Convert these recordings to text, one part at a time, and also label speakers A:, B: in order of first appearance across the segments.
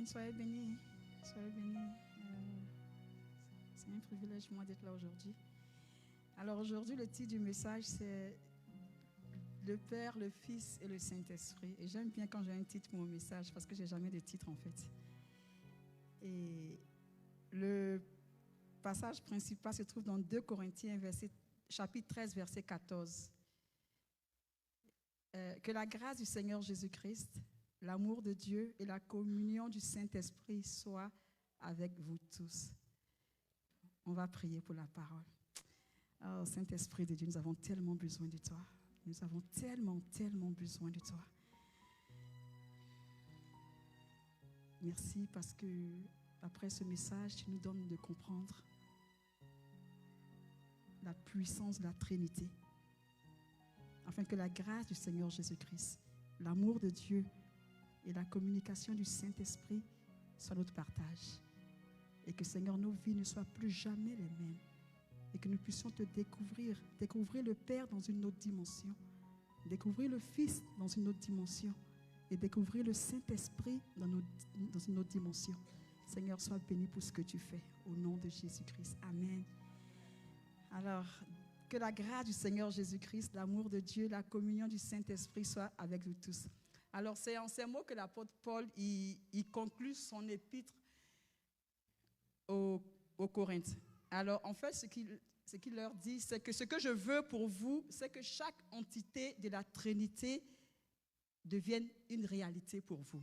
A: Amen. Soyez bénis. Soyez bénis. C'est un privilège pour moi d'être là aujourd'hui. Alors aujourd'hui, le titre du message, c'est le Père, le Fils et le Saint-Esprit. Et j'aime bien quand j'ai un titre pour mon message parce que je n'ai jamais de titre en fait. Et le passage principal se trouve dans 2 Corinthiens, chapitre 13, verset 14. Que la grâce du Seigneur Jésus-Christ, l'amour de Dieu et la communion du Saint-Esprit soient avec vous tous. On va prier pour la parole. Oh, Saint-Esprit de Dieu, nous avons tellement besoin de toi. Nous avons tellement besoin de toi. Merci parce que après ce message, tu nous donnes de comprendre la puissance de la Trinité. Afin que la grâce du Seigneur Jésus-Christ, l'amour de Dieu et la communication du Saint-Esprit soient notre partage. Et que, Seigneur, nos vies ne soient plus jamais les mêmes. Et que nous puissions te découvrir le Père dans une autre dimension, découvrir le Fils dans une autre dimension et découvrir le Saint-Esprit dans une autre dimension. Seigneur, sois béni pour ce que tu fais. Au nom de Jésus-Christ. Amen. Alors, que la grâce du Seigneur Jésus-Christ, l'amour de Dieu, la communion du Saint-Esprit soit avec vous tous. Alors, c'est en ces mots que l'apôtre Paul il conclut son épître aux Corinthiens. Alors, en fait, ce qu'il leur dit, c'est que ce que je veux pour vous, c'est que chaque entité de la Trinité devienne une réalité pour vous.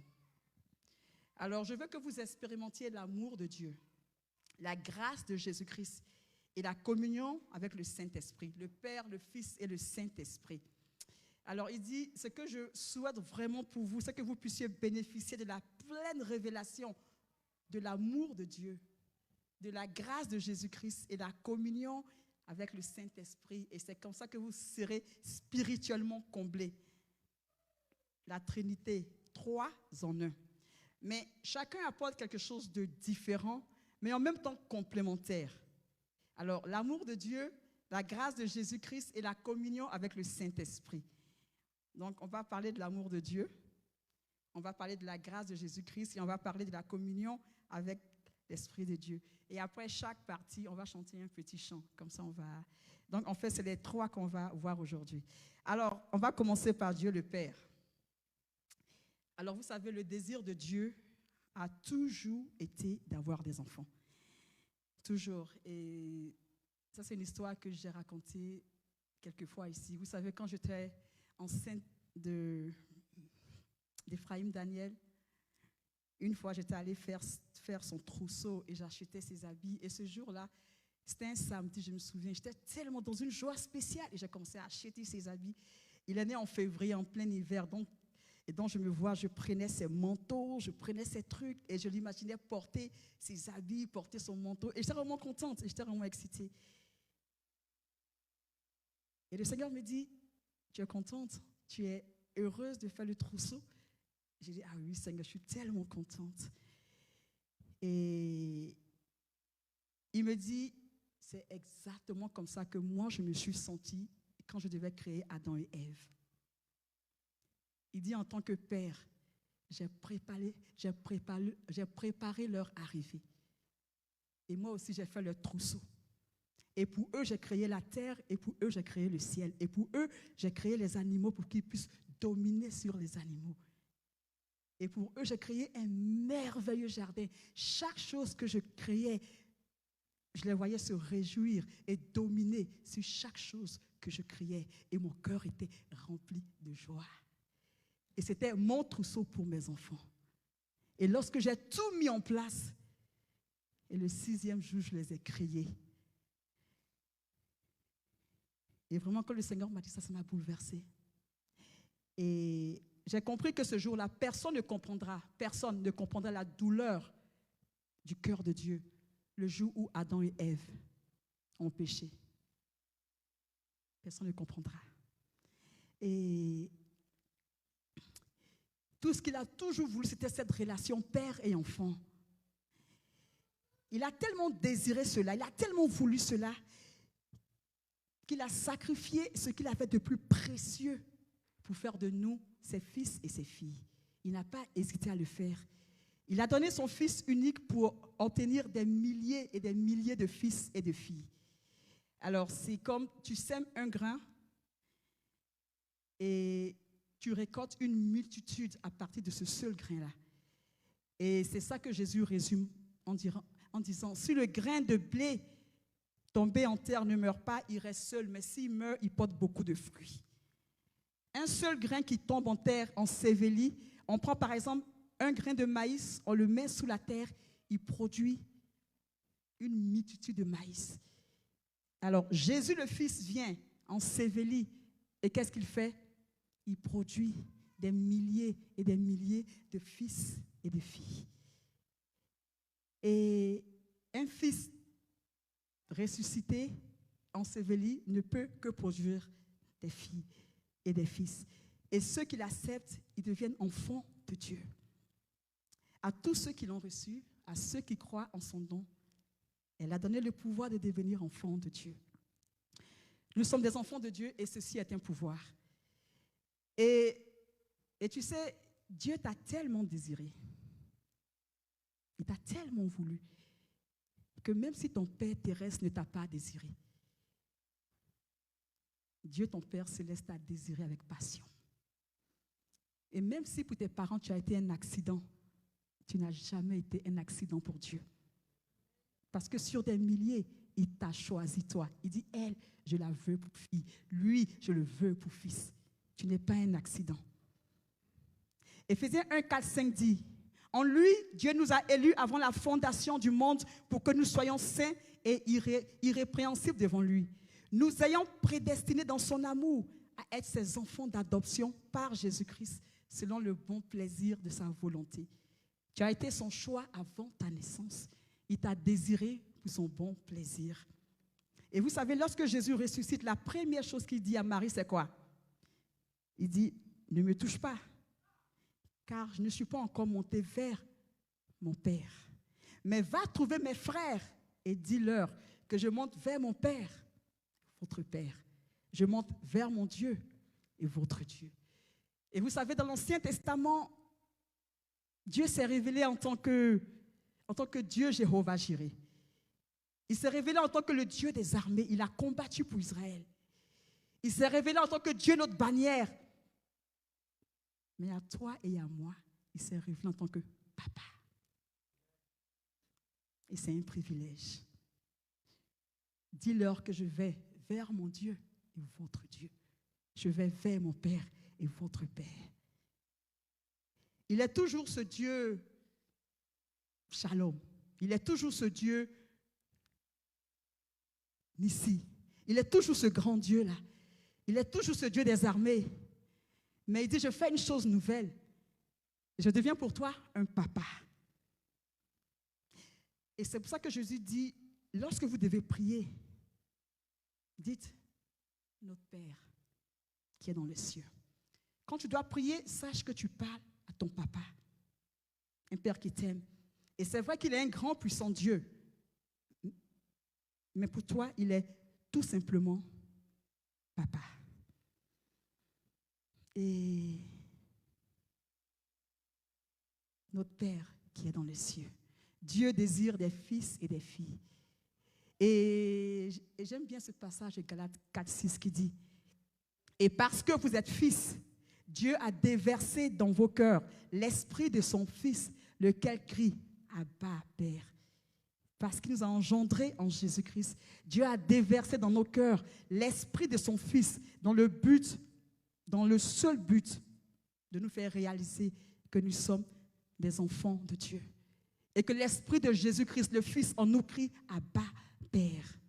A: Alors, je veux que vous expérimentiez l'amour de Dieu, la grâce de Jésus-Christ et la communion avec le Saint-Esprit, le Père, le Fils et le Saint-Esprit. Alors, il dit, ce que je souhaite vraiment pour vous, c'est que vous puissiez bénéficier de la pleine révélation de l'amour de Dieu, de la grâce de Jésus-Christ et la communion avec le Saint-Esprit. Et c'est comme ça que vous serez spirituellement comblés. La Trinité, 3 en 1. Mais chacun apporte quelque chose de différent, mais en même temps complémentaire. Alors, l'amour de Dieu, la grâce de Jésus-Christ et la communion avec le Saint-Esprit. Donc, on va parler de l'amour de Dieu, on va parler de la grâce de Jésus-Christ et on va parler de la communion avec l'Esprit de Dieu. Et après chaque partie, on va chanter un petit chant. Comme ça, on va... Donc, en fait, c'est les 3 qu'on va voir aujourd'hui. Alors, on va commencer par Dieu le Père. Alors, vous savez, le désir de Dieu a toujours été d'avoir des enfants. Toujours. Et ça, c'est une histoire que j'ai racontée quelques fois ici. Vous savez, quand j'étais enceinte d'Ephraïm Daniel, une fois, j'étais allée faire son trousseau et j'achetais ses habits. Et ce jour-là, c'était un samedi, je me souviens, j'étais tellement dans une joie spéciale et j'ai commencé à acheter ses habits. Il est né en février, en plein hiver, donc je me vois, je prenais ses manteaux, je prenais ses trucs et je l'imaginais porter ses habits, porter son manteau. Et j'étais vraiment contente, et j'étais vraiment excitée. Et le Seigneur me dit, tu es contente, tu es heureuse de faire le trousseau? J'ai dit, ah oui Seigneur, je suis tellement contente. Et il me dit, c'est exactement comme ça que moi je me suis sentie quand je devais créer Adam et Ève. Il dit, en tant que père, j'ai préparé leur arrivée. Et moi aussi, j'ai fait leur trousseau. Et pour eux, j'ai créé la terre, et pour eux, j'ai créé le ciel. Et pour eux, j'ai créé les animaux pour qu'ils puissent dominer sur les animaux. Et pour eux, j'ai créé un merveilleux jardin. Chaque chose que je créais, je les voyais se réjouir et dominer sur chaque chose que je créais. Et mon cœur était rempli de joie. Et c'était mon trousseau pour mes enfants. Et lorsque j'ai tout mis en place, et le 6e jour, je les ai créés. Et vraiment, quand le Seigneur m'a dit ça, ça m'a bouleversée. Et j'ai compris que ce jour-là, personne ne comprendra la douleur du cœur de Dieu le jour où Adam et Ève ont péché. Personne ne comprendra. Et tout ce qu'il a toujours voulu, c'était cette relation père et enfant. Il a tellement désiré cela, il a tellement voulu cela, qu'il a sacrifié ce qu'il avait de plus précieux pour faire de nous ses fils et ses filles. Il n'a pas hésité à le faire. Il a donné son Fils unique pour obtenir des milliers et des milliers de fils et de filles. Alors, c'est comme tu sèmes un grain et tu récoltes une multitude à partir de ce seul grain-là. Et c'est ça que Jésus résume en disant, si le grain de blé tombé en terre ne meurt pas, il reste seul, mais s'il meurt, il porte beaucoup de fruits. Un seul grain qui tombe en terre, ensevelie, on prend par exemple un grain de maïs, on le met sous la terre, il produit une multitude de maïs. Alors, Jésus le Fils vient, ensevelit, et qu'est-ce qu'il fait? Il produit des milliers et des milliers de fils et de filles. Et un fils ressuscité, enseveli, ne peut que produire des filles et des fils. Et ceux qui l'acceptent, ils deviennent enfants de Dieu. À tous ceux qui l'ont reçu, à ceux qui croient en son nom, elle a donné le pouvoir de devenir enfants de Dieu. Nous sommes des enfants de Dieu et ceci est un pouvoir. Et tu sais, Dieu t'a tellement désiré, il t'a tellement voulu, que même si ton Père terrestre ne t'a pas désiré, Dieu, ton Père céleste, t'a désiré avec passion. Et même si pour tes parents, tu as été un accident, tu n'as jamais été un accident pour Dieu. Parce que sur des milliers, il t'a choisi toi. Il dit, elle, je la veux pour fille. Lui, je le veux pour fils. Tu n'es pas un accident. Éphésiens 1, 4, 5 dit, en lui, Dieu nous a élus avant la fondation du monde pour que nous soyons saints et irrépréhensibles devant lui. Nous ayons prédestinés dans son amour à être ses enfants d'adoption par Jésus-Christ, selon le bon plaisir de sa volonté. Tu as été son choix avant ta naissance. Il t'a désiré pour son bon plaisir. Et vous savez, lorsque Jésus ressuscite, la première chose qu'il dit à Marie, c'est quoi? Il dit, ne me touche pas, car je ne suis pas encore monté vers mon Père. Mais va trouver mes frères et dis-leur que je monte vers mon Père, votre Père. Je monte vers mon Dieu et votre Dieu. Et vous savez, dans l'Ancien Testament, Dieu s'est révélé en tant que Dieu Jéhovah-Jireh. Il s'est révélé en tant que le Dieu des armées. Il a combattu pour Israël. Il s'est révélé en tant que Dieu, notre bannière. Mais à toi et à moi, il s'est révélé en tant que papa. Et c'est un privilège. Dis-leur que je vais vers mon Dieu et votre Dieu. Je vais vers mon Père et votre Père. Il est toujours ce Dieu Shalom. Il est toujours ce Dieu Nissi. Il est toujours ce grand Dieu-là. Il est toujours ce Dieu des armées. Mais il dit, je fais une chose nouvelle. Je deviens pour toi un papa. Et c'est pour ça que Jésus dit, lorsque vous devez prier, dites, notre Père qui est dans les cieux. Quand tu dois prier, sache que tu parles à ton papa. Un Père qui t'aime. Et c'est vrai qu'il est un grand, puissant Dieu. Mais pour toi, il est tout simplement papa. Et notre Père qui est dans les cieux. Dieu désire des fils et des filles. Et j'aime bien ce passage de Galates 4, 6 qui dit, et parce que vous êtes fils, Dieu a déversé dans vos cœurs l'esprit de son Fils, lequel crie, Abba, Père. Parce qu'il nous a engendrés en Jésus-Christ. Dieu a déversé dans nos cœurs l'esprit de son Fils dans le seul but de nous faire réaliser que nous sommes des enfants de Dieu. Et que l'esprit de Jésus-Christ, le Fils, en nous crie Abba, Père.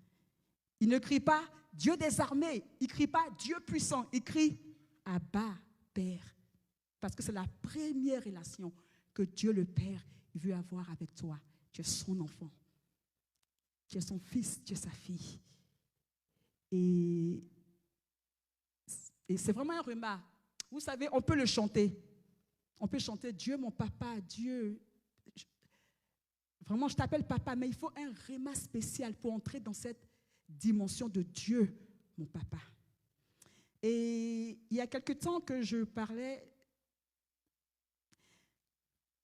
A: Il ne crie pas Dieu des armées, il ne crie pas Dieu puissant, il crie Abba, Père. Parce que c'est la première relation que Dieu le Père veut avoir avec toi. Tu es son enfant. Tu es son fils, tu es sa fille. Et c'est vraiment un remarque. Vous savez, on peut le chanter. On peut chanter Dieu, mon papa, Dieu. Vraiment, je t'appelle papa, mais il faut un remarque spécial pour entrer dans cette dimension de Dieu, mon papa. Et il y a quelque temps que je parlais,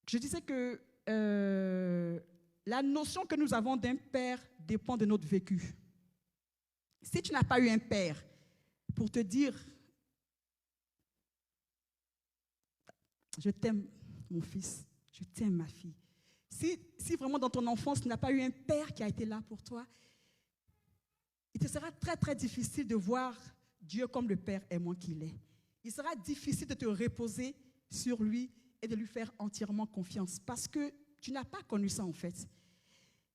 A: je disais que la notion que nous avons d'un père dépend de notre vécu. Si tu n'as pas eu un père pour te dire, je t'aime mon fils, je t'aime ma fille. Si vraiment dans ton enfance, tu n'as pas eu un père qui a été là pour toi, il te sera très très difficile de voir Dieu comme le Père aimant qu'il est. Il sera difficile de te reposer sur lui et de lui faire entièrement confiance parce que tu n'as pas connu ça en fait.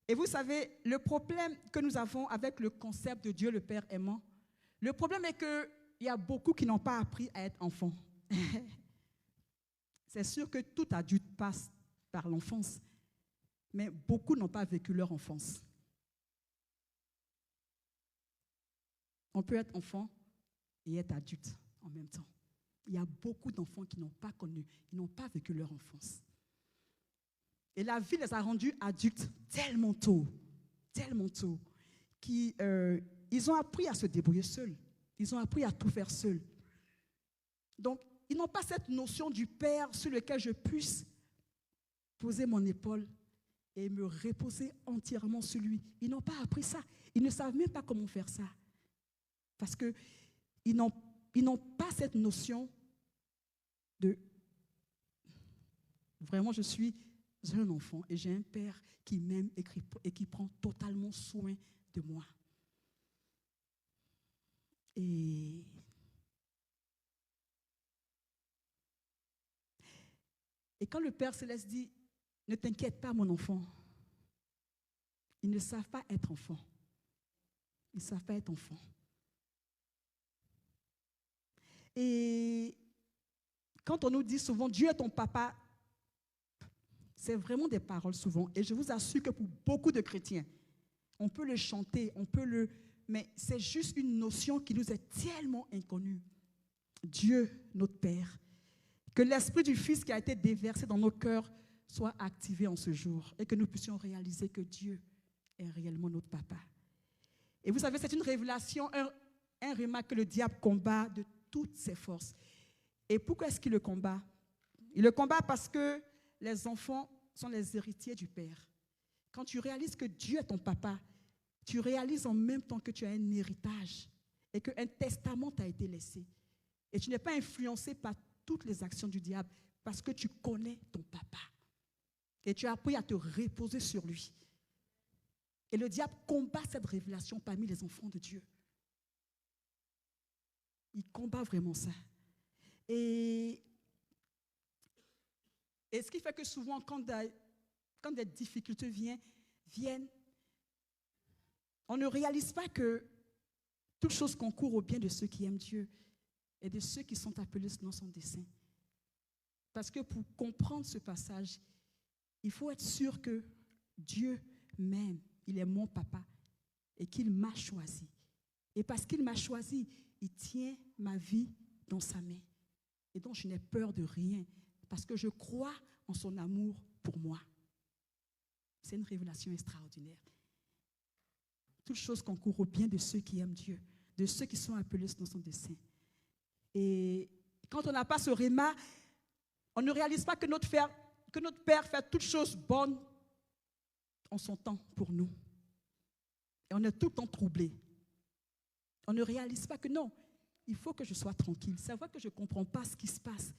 A: Et vous savez, le problème que nous avons avec le concept de Dieu le Père aimant, le problème est qu'il y a beaucoup qui n'ont pas appris à être enfants. C'est sûr que tout adulte passe par l'enfance, mais beaucoup n'ont pas vécu leur enfance. On peut être enfant et être adulte en même temps. Il y a beaucoup d'enfants qui n'ont pas connu, qui n'ont pas vécu leur enfance. Et la vie les a rendus adultes tellement tôt, qu'ils ont appris à se débrouiller seuls. Ils ont appris à tout faire seuls. Donc, ils n'ont pas cette notion du Père sur lequel je puisse poser mon épaule et me reposer entièrement sur lui. Ils n'ont pas appris ça. Ils ne savent même pas comment faire ça. Parce qu'ils n'ont pas cette notion de vraiment je suis un enfant et j'ai un père qui m'aime et qui prend totalement soin de moi. Et quand le Père Céleste dit ne t'inquiète pas mon enfant, ils ne savent pas être enfants. Ils ne savent pas être enfants. Et quand on nous dit souvent, Dieu est ton papa, c'est vraiment des paroles souvent. Et je vous assure que pour beaucoup de chrétiens, on peut le chanter, mais c'est juste une notion qui nous est tellement inconnue. Dieu, notre Père. Que l'esprit du Fils qui a été déversé dans nos cœurs soit activé en ce jour et que nous puissions réaliser que Dieu est réellement notre papa. Et vous savez, c'est une révélation, un rhéma que le diable combat de toutes ses forces. Et pourquoi est-ce qu'il le combat? Il le combat parce que les enfants sont les héritiers du Père. Quand tu réalises que Dieu est ton papa, tu réalises en même temps que tu as un héritage et qu'un testament t'a été laissé. Et tu n'es pas influencé par toutes les actions du diable parce que tu connais ton papa. Et tu as appris à te reposer sur lui. Et le diable combat cette révélation parmi les enfants de Dieu. Il combat vraiment ça. Et ce qui fait que souvent, quand des difficultés viennent, on ne réalise pas que toute chose concourt au bien de ceux qui aiment Dieu et de ceux qui sont appelés selon son dessein. Parce que pour comprendre ce passage, il faut être sûr que Dieu m'aime, il est mon papa et qu'il m'a choisi. Et parce qu'il m'a choisi, il tient ma vie dans sa main. Et donc je n'ai peur de rien parce que je crois en son amour pour moi. C'est une révélation extraordinaire. Toute chose concourt au bien de ceux qui aiment Dieu, de ceux qui sont appelés selon son dessein. Et quand on n'a pas ce rhéma, on ne réalise pas que notre Père fait toutes choses bonnes en son temps pour nous. Et on est tout le temps troublé. On ne réalise pas que non, il faut que je sois tranquille. C'est vrai que je ne comprends pas ce qui se passe.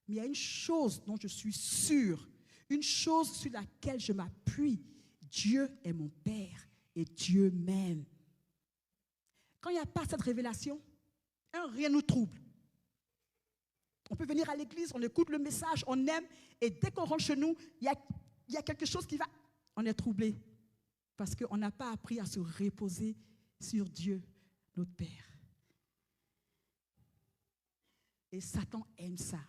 A: Mais il y a une chose dont je suis sûre, une chose sur laquelle je m'appuie. Dieu est mon Père et Dieu m'aime. Quand il n'y a pas cette révélation, rien nous trouble. On peut venir à l'église, on écoute le message, on aime, et dès qu'on rentre chez nous, il y a quelque chose qui va, on est troublé. Parce qu'on n'a pas appris à se reposer sur Dieu, notre Père. Et Satan aime ça.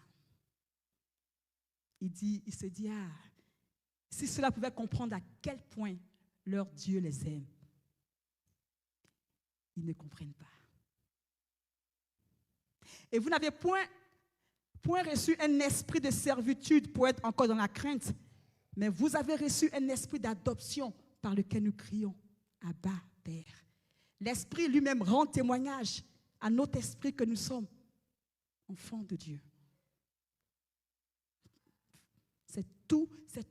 A: Il se dit, si cela pouvait comprendre à quel point leur Dieu les aime, ils ne comprennent pas. Et vous n'avez point reçu un esprit de servitude pour être encore dans la crainte, mais vous avez reçu un esprit d'adoption par lequel nous crions, Abba, Père. L'Esprit lui-même rend témoignage à notre esprit que nous sommes enfants de Dieu. C'est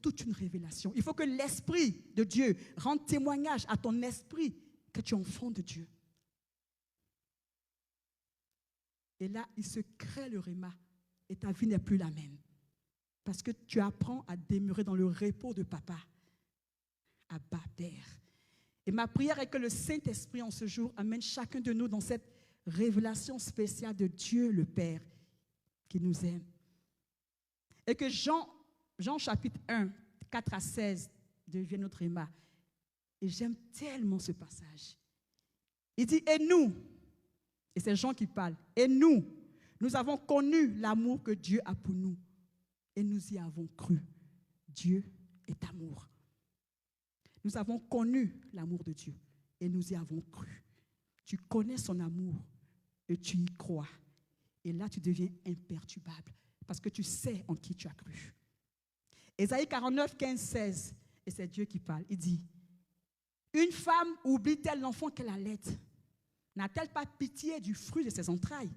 A: toute une révélation. Il faut que l'Esprit de Dieu rende témoignage à ton esprit que tu es enfant de Dieu. Et là, il se crée le réma et ta vie n'est plus la même. Parce que tu apprends à demeurer dans le repos de papa, Abba, Père. Et ma prière est que le Saint-Esprit en ce jour amène chacun de nous dans cette révélation spéciale de Dieu le Père qui nous aime. Et que Jean chapitre 1, 4 à 16 devienne notre réma. Et j'aime tellement ce passage. Il dit, et nous, et c'est Jean qui parle, et nous avons connu l'amour que Dieu a pour nous. Et nous y avons cru. Dieu est amour. Nous avons connu l'amour de Dieu et nous y avons cru. Tu connais son amour et tu y crois. Et là, tu deviens imperturbable parce que tu sais en qui tu as cru. Ésaïe 49, 15, 16, et c'est Dieu qui parle. Il dit, une femme oublie-t-elle l'enfant qu'elle allait? N'a-t-elle pas pitié du fruit de ses entrailles?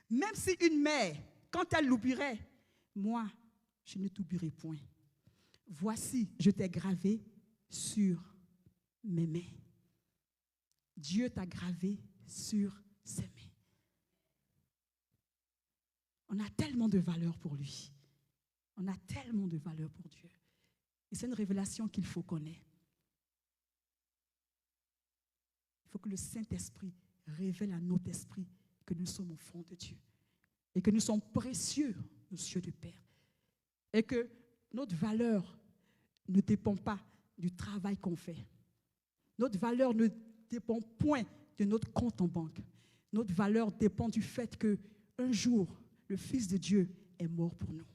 A: Même si une mère, quand elle l'oublierait, moi, je ne t'oublierai point. Voici, je t'ai gravé sur mes mains. Dieu t'a gravé sur ses mains. On a tellement de valeur pour lui. On a tellement de valeur pour Dieu. Et c'est une révélation qu'il faut connaître. Il faut que le Saint-Esprit révèle à notre esprit que nous sommes enfants de Dieu et que nous sommes précieux aux yeux du Père. Et que notre valeur ne dépend pas du travail qu'on fait. Notre valeur ne dépend point de notre compte en banque. Notre valeur dépend du fait qu'un jour, le Fils de Dieu est mort pour nous.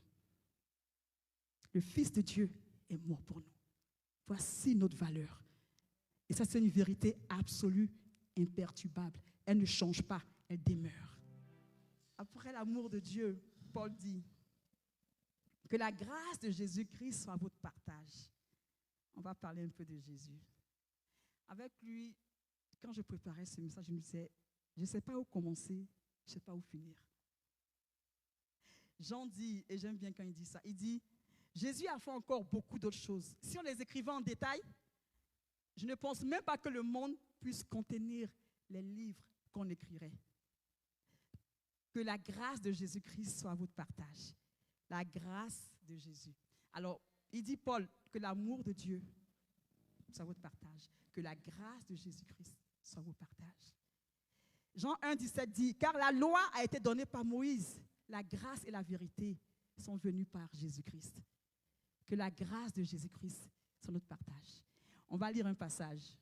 A: Le Fils de Dieu est mort pour nous. Voici notre valeur. Et ça, c'est une vérité absolue, imperturbable. Elle ne change pas, elle demeure. Après l'amour de Dieu, Paul dit que la grâce de Jésus-Christ soit votre partage. On va parler un peu de Jésus. Avec lui, quand je préparais ce message, je me disais, je ne sais pas où commencer, je ne sais pas où finir. Jean dit, et j'aime bien quand il dit ça, il dit, Jésus a fait encore beaucoup d'autres choses. Si on les écrivait en détail, je ne pense même pas que le monde puisse contenir les livres qu'on écrirait. Que la grâce de Jésus-Christ soit votre partage. La grâce de Jésus. Alors, il dit Paul que l'amour de Dieu soit votre partage. Que la grâce de Jésus-Christ soit votre partage. Jean 1, 17 dit, car la loi a été donnée par Moïse. La grâce et la vérité sont venues par Jésus-Christ. Que la grâce de Jésus-Christ soit notre partage. On va lire un passage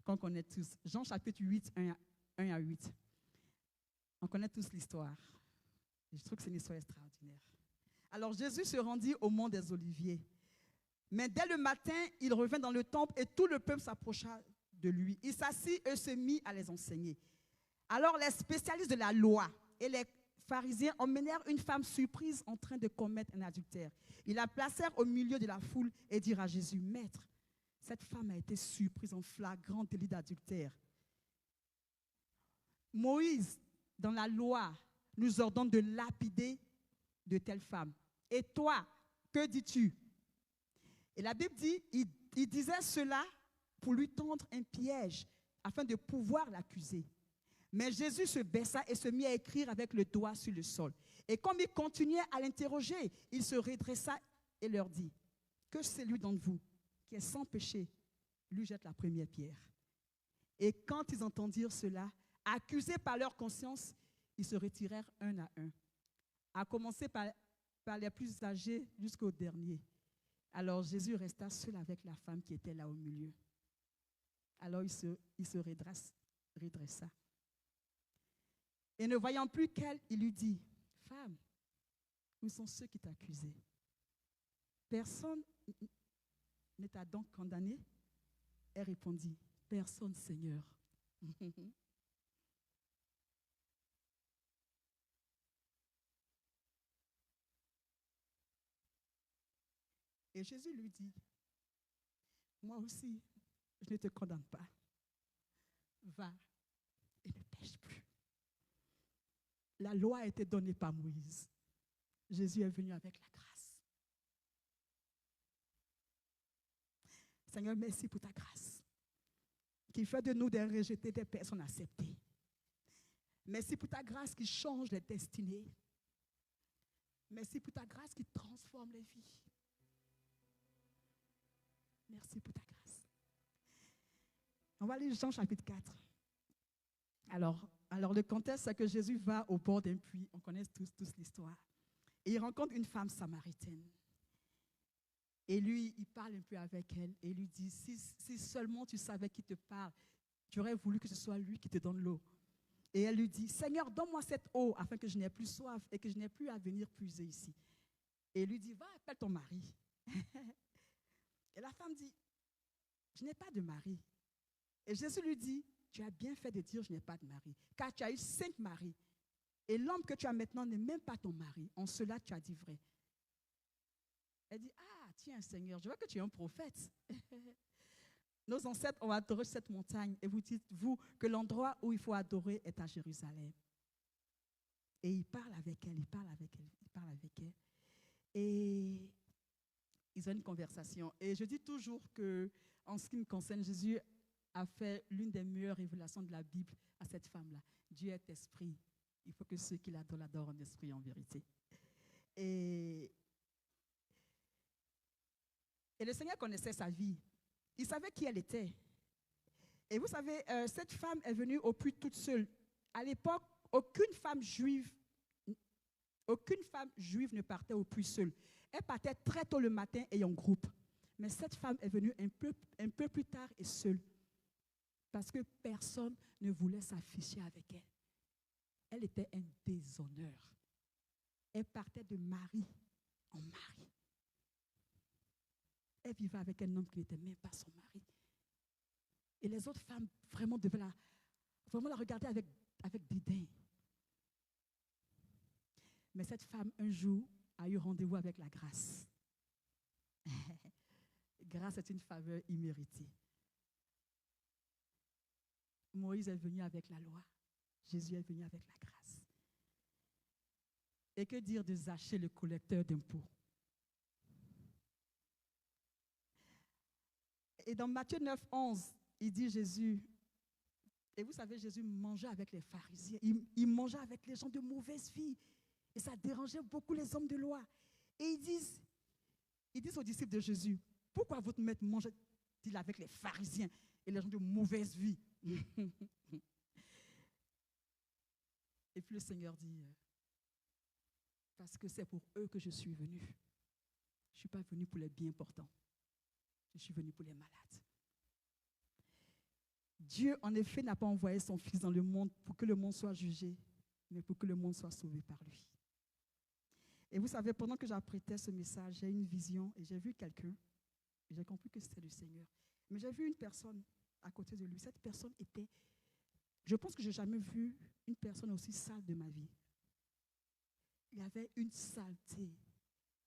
A: qu'on connaît tous. Jean chapitre 8, 1 à 8. On connaît tous l'histoire. Je trouve que c'est une histoire extraordinaire. Alors Jésus se rendit au mont des Oliviers. Mais dès le matin, il revint dans le temple et tout le peuple s'approcha de lui. Il s'assit et se mit à les enseigner. Alors les spécialistes de la loi et les pharisiens emmenèrent une femme surprise en train de commettre un adultère. Ils la placèrent au milieu de la foule et dirent à Jésus, Maître, cette femme a été surprise en flagrant délit d'adultère. Moïse, dans la loi, nous ordonne de lapider de telle femme. Et toi, que dis-tu? Et la Bible dit, il disait cela pour lui tendre un piège afin de pouvoir l'accuser. Mais Jésus se baissa et se mit à écrire avec le doigt sur le sol. Et comme il continuait à l'interroger, il se redressa et leur dit, que celui d'entre vous qui est sans péché, lui jette la première pierre. Et quand ils entendirent cela, accusés par leur conscience, ils se retirèrent un à un, à commencer par les plus âgés jusqu'au dernier. Alors Jésus resta seul avec la femme qui était là au milieu. Alors il se redressa. Et ne voyant plus qu'elle, il lui dit, « Femme, où sont ceux qui t'accusaient? Personne ne t'a donc condamné? » Elle répondit, « Personne, Seigneur. » Et Jésus lui dit, « Moi aussi, je ne te condamne pas. Va et ne pêche plus. » La loi a été donnée par Moïse. Jésus est venu avec la grâce. Seigneur, merci pour ta grâce, qui fait de nous des rejetés, des personnes acceptées. Merci pour ta grâce qui change les destinées. Merci pour ta grâce qui transforme les vies. Merci pour ta grâce. On va lire Jean chapitre 4. Alors le contexte, c'est que Jésus va au bord d'un puits. On connaît tous l'histoire. Et il rencontre une femme samaritaine. Et lui, il parle un peu avec elle. Et il lui dit, si seulement tu savais qui te parle, tu aurais voulu que ce soit lui qui te donne l'eau. Et elle lui dit, Seigneur, donne-moi cette eau afin que je n'ai plus soif et que je n'ai plus à venir puiser ici. Et il lui dit, va, appelle ton mari. Et la femme dit, je n'ai pas de mari. Et Jésus lui dit, tu as bien fait de dire, je n'ai pas de mari, car tu as eu 5 maris. Et l'homme que tu as maintenant n'est même pas ton mari. En cela, tu as dit vrai. Elle dit, ah, tiens, Seigneur, je vois que tu es un prophète. Nos ancêtres ont adoré cette montagne. Et vous dites, vous, que l'endroit où il faut adorer est à Jérusalem. Et il parle avec elle, il parle avec elle, il parle avec elle. Et ils ont une conversation. Et je dis toujours que, en ce qui me concerne, Jésus a fait l'une des meilleures révélations de la Bible à cette femme-là. Dieu est esprit. Il faut que ceux qui l'adorent en esprit et en vérité. Et le Seigneur connaissait sa vie. Il savait qui elle était. Et vous savez, cette femme est venue au puits toute seule. À l'époque, aucune femme juive ne partait au puits seule. Elle partait très tôt le matin et en groupe. Mais cette femme est venue un peu plus tard et seule. Parce que personne ne voulait s'afficher avec elle. Elle était un déshonneur. Elle partait de mari en mari. Elle vivait avec un homme qui n'était même pas son mari. Et les autres femmes vraiment devaient la regarder avec dédain. Mais cette femme, un jour, a eu rendez-vous avec la grâce. Grâce est une faveur imméritée. Moïse est venu avec la loi. Jésus est venu avec la grâce. Et que dire de Zachée, le collecteur d'impôts? Et dans Matthieu 9, 11, il dit Jésus, et vous savez, Jésus mangeait avec les pharisiens, il mangeait avec les gens de mauvaise vie. Et ça dérangeait beaucoup les hommes de loi. Et ils disent aux disciples de Jésus, pourquoi votre maître mange-t-il avec les pharisiens et les gens de mauvaise vie? Et puis le Seigneur dit, parce que c'est pour eux que je suis venu. Je ne suis pas venu pour les bien portants. Je suis venu pour les malades. Dieu, en effet, n'a pas envoyé son Fils dans le monde pour que le monde soit jugé, mais pour que le monde soit sauvé par lui. Et vous savez, pendant que j'apprêtais ce message, j'ai eu une vision et j'ai vu quelqu'un. Et j'ai compris que c'était le Seigneur. Mais j'ai vu une personne à côté de lui. Cette personne était... Je pense que je n'ai jamais vu une personne aussi sale de ma vie. Il y avait une saleté.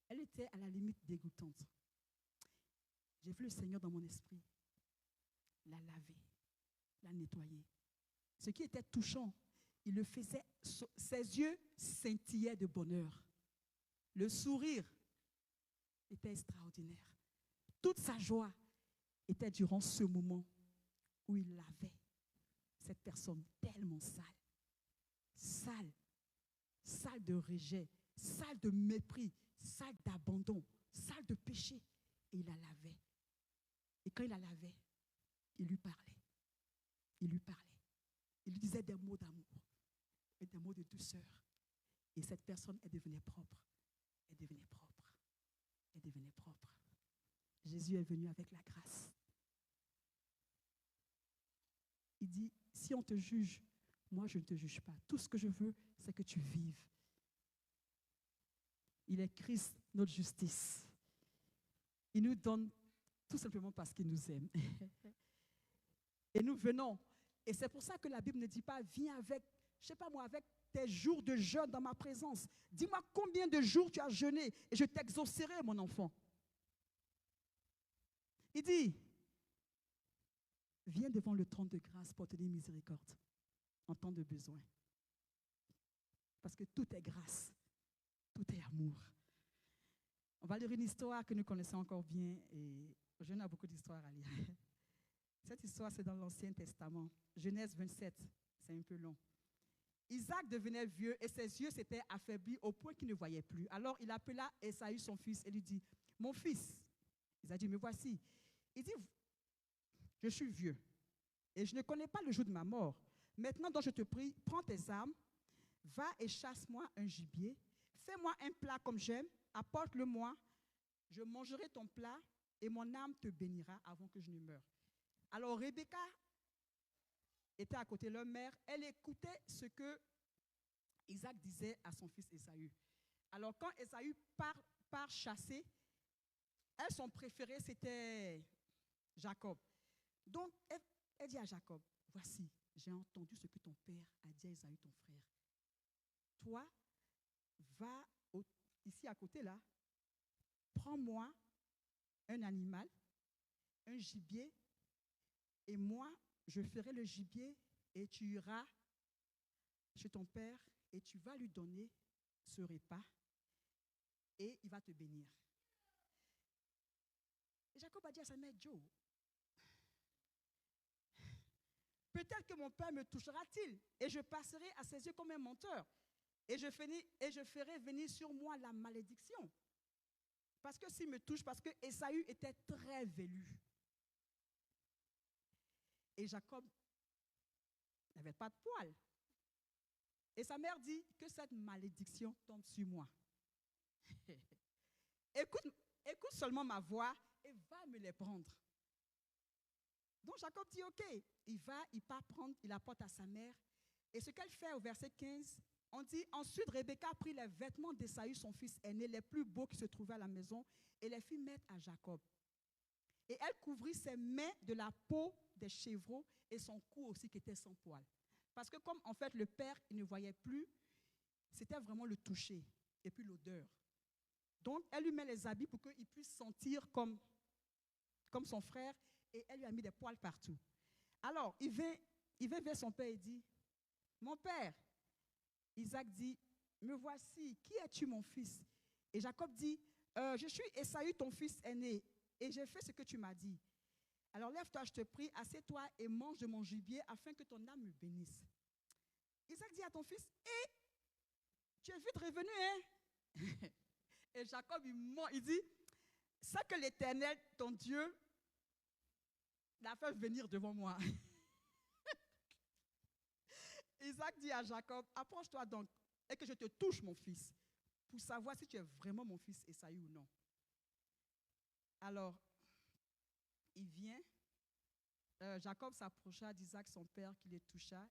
A: Elle était à la limite dégoûtante. J'ai vu le Seigneur dans mon esprit la laver, la nettoyer. Ce qui était touchant, il le faisait, ses yeux scintillaient de bonheur. Le sourire était extraordinaire. Toute sa joie était durant ce moment où il lavait cette personne tellement sale. Sale. Sale de rejet, sale de mépris, sale d'abandon, sale de péché. Et il la lavait. Et quand il la lavait, il lui parlait. Il lui parlait. Il lui disait des mots d'amour et des mots de douceur. Et cette personne, elle devenait propre. Elle devenait propre. Elle devenait propre. Jésus est venu avec la grâce. Il dit, si on te juge, moi je ne te juge pas. Tout ce que je veux, c'est que tu vives. Il est Christ, notre justice. Il nous donne tout simplement parce qu'il nous aime. Et nous venons. Et c'est pour ça que la Bible ne dit pas, viens avec, je ne sais pas moi, avec tes jours de jeûne dans ma présence. Dis-moi combien de jours tu as jeûné et je t'exaucerai, mon enfant. Il dit, viens devant le trône de grâce pour tenir miséricorde en temps de besoin. Parce que tout est grâce, tout est amour. On va lire une histoire que nous connaissons encore bien et Je n'ai beaucoup d'histoires à lire. Cette histoire, c'est dans l'Ancien Testament. Genèse 27, c'est un peu long. Isaac devenait vieux et ses yeux s'étaient affaiblis au point qu'il ne voyait plus. Alors il appela Ésaü, son fils, et lui dit, « Mon fils. » Il a dit, « Me voici. » Il dit, « Je suis vieux et je ne connais pas le jour de ma mort. Maintenant, donc je te prie, prends tes armes, va et chasse-moi un gibier, fais-moi un plat comme j'aime, apporte-le-moi, je mangerai ton plat et mon âme te bénira avant que je ne meure. » Alors Rebecca était à côté de leur mère, elle écoutait ce que Isaac disait à son fils Ésaü. Alors quand Ésaü part chasser, elle, son préféré, c'était Jacob. Donc, elle dit à Jacob, « Voici, j'ai entendu ce que ton père a dit à Ésaü, ton frère. Toi, va ici à côté, là, prends-moi un animal, un gibier, et moi, je ferai le gibier, et tu iras chez ton père, et tu vas lui donner ce repas, et il va te bénir. » Et Jacob a dit à sa mère, « Joe, peut-être que mon père me touchera-t-il, et je passerai à ses yeux comme un menteur, et je ferai venir sur moi la malédiction. Parce que s'il me touche, parce que Ésaü était très velu. » Et Jacob n'avait pas de poils. Et sa mère dit que cette malédiction tombe sur moi. écoute seulement ma voix et va me les prendre. Donc Jacob dit, ok, il part prendre, il apporte à sa mère. Et ce qu'elle fait au verset 15, on dit, ensuite Rebecca prit les vêtements d'Ésaü, son fils aîné, les plus beaux qui se trouvaient à la maison, et les fit mettre à Jacob. Et elle couvrit ses mains de la peau des chevreaux et son cou aussi qui était sans poils. Parce que comme en fait le père, il ne voyait plus, c'était vraiment le toucher et puis l'odeur. Donc elle lui met les habits pour qu'il puisse sentir comme son frère, et elle lui a mis des poils partout. Alors il vient vers son père et dit, « Mon père. » Isaac dit, « Me voici, qui es-tu mon fils? » Et Jacob dit, « Je suis Ésaü, ton fils aîné, et j'ai fait ce que tu m'as dit. Alors lève-toi, je te prie, assieds-toi et mange de mon gibier afin que ton âme me bénisse. » Isaac dit à ton fils, « Hé, tu es vite revenu, hein? » Et Jacob, il ment, il dit, « C'est que l'Éternel, ton Dieu, l'a fait venir devant moi. » Isaac dit à Jacob, « Approche-toi donc et que je te touche, mon fils, pour savoir si tu es vraiment mon fils Ésaü ou non. » Alors, il vient, Jacob s'approcha d'Isaac, son père, qui le toucha,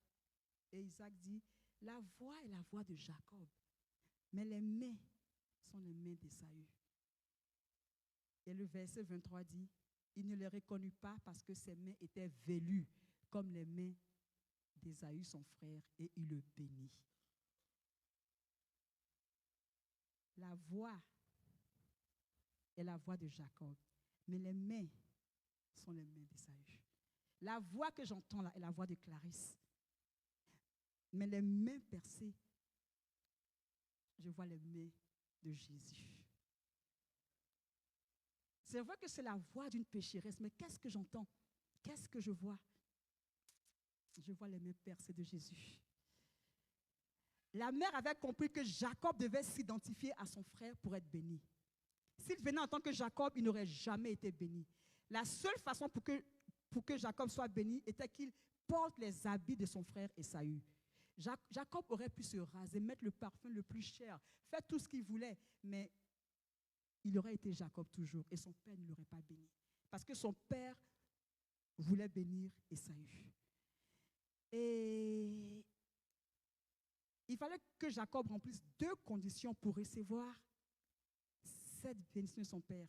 A: et Isaac dit, « La voix est la voix de Jacob, mais les mains sont les mains d'Ésaü. » Et le verset 23 dit, « Il ne les reconnut pas parce que ses mains étaient velues comme les mains d'Ésaü, son frère, et il le bénit. » La voix est la voix de Jacob, mais les mains sont les mains d'Ésaü. La voix que j'entends là est la voix de Clarisse, mais les mains percées, je vois les mains de Jésus. C'est vrai que c'est la voix d'une pécheresse, mais qu'est-ce que j'entends? Qu'est-ce que je vois? Je vois les mains percées de Jésus. La mère avait compris que Jacob devait s'identifier à son frère pour être béni. S'il venait en tant que Jacob, il n'aurait jamais été béni. La seule façon pour que Jacob soit béni était qu'il porte les habits de son frère Ésaü. Jacob aurait pu se raser, mettre le parfum le plus cher, faire tout ce qu'il voulait, mais il aurait été Jacob toujours et son père ne l'aurait pas béni. Parce que son père voulait bénir Ésaü. Et il fallait que Jacob remplisse 2 conditions pour recevoir cette bénédiction de son père.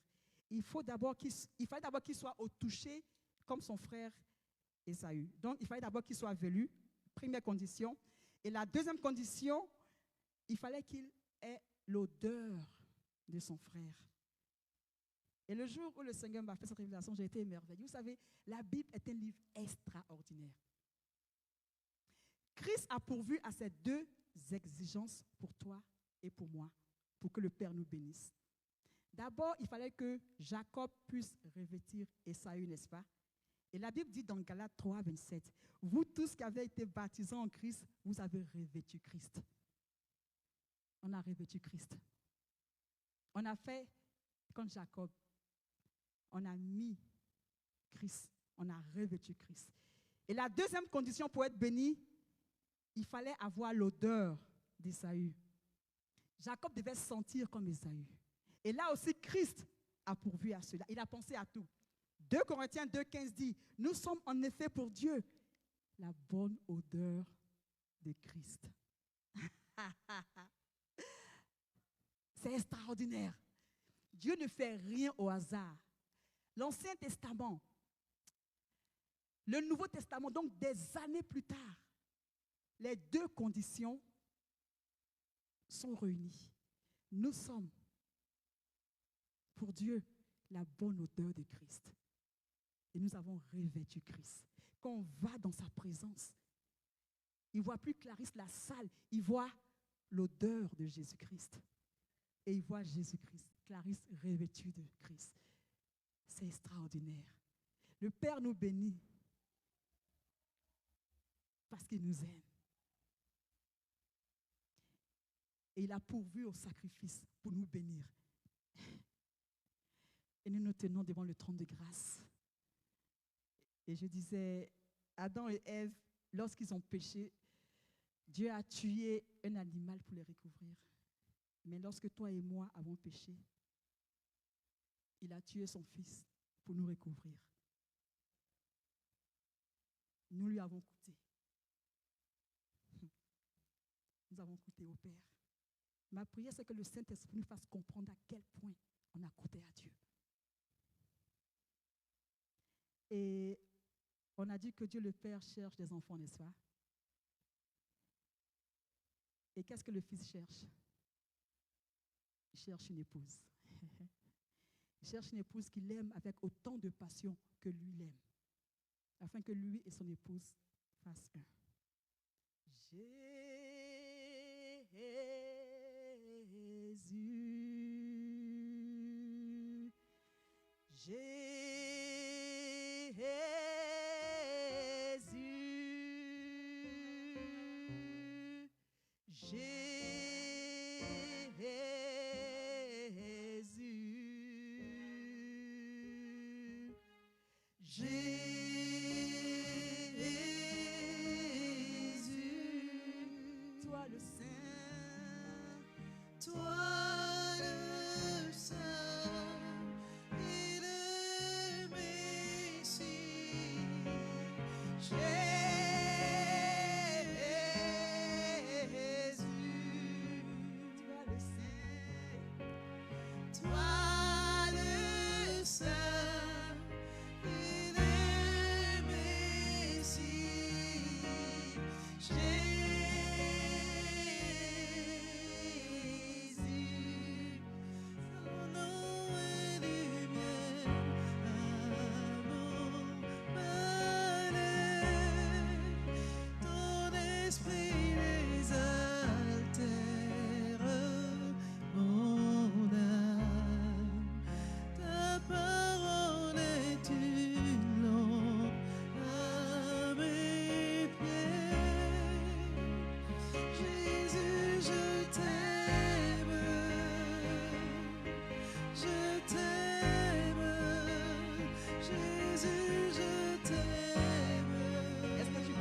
A: Il fallait d'abord qu'il soit au toucher comme son frère Ésaü. Donc, il fallait d'abord qu'il soit velu, première condition. Et la deuxième condition, il fallait qu'il ait l'odeur de son frère. Et le jour où le Seigneur m'a fait cette révélation, j'ai été émerveillée. Vous savez, la Bible est un livre extraordinaire. Christ a pourvu à ces 2 exigences pour toi et pour moi, pour que le Père nous bénisse. D'abord, il fallait que Jacob puisse revêtir Ésaü, n'est-ce pas? Et la Bible dit dans Galates 3, 27, « Vous tous qui avez été baptisés en Christ, vous avez revêtu Christ. » On a revêtu Christ. On a fait, comme Jacob, on a mis Christ, on a revêtu Christ. Et la deuxième condition pour être béni, il fallait avoir l'odeur d'Ésaü. Jacob devait sentir comme Ésaü. Et là aussi, Christ a pourvu à cela. Il a pensé à tout. 2 Corinthiens 2,15 dit, « Nous sommes en effet pour Dieu la bonne odeur de Christ. » C'est extraordinaire. Dieu ne fait rien au hasard. L'Ancien Testament, le Nouveau Testament, donc des années plus tard, les deux conditions sont réunies. Nous sommes pour Dieu la bonne odeur de Christ. Et nous avons revêtu Christ. Quand on va dans sa présence, il ne voit plus Clarisse la salle, il voit l'odeur de Jésus-Christ. Et il voit Jésus-Christ, Clarisse revêtue de Christ. C'est extraordinaire. Le Père nous bénit parce qu'il nous aime. Et il a pourvu au sacrifice pour nous bénir. Et nous nous tenons devant le trône de grâce. Et je disais, Adam et Ève, lorsqu'ils ont péché, Dieu a tué un animal pour les recouvrir. Mais lorsque toi et moi avons péché, il a tué son fils pour nous recouvrir. Nous lui avons coûté. Nous avons coûté au Père. Ma prière, c'est que le Saint-Esprit nous fasse comprendre à quel point on a coûté à Dieu. Et on a dit que Dieu le Père cherche des enfants, n'est-ce pas? Et qu'est-ce que le Fils cherche? Il cherche une épouse. Il cherche une épouse qui l'aime avec autant de passion que lui l'aime, afin que lui et son épouse fassent un. Jésus,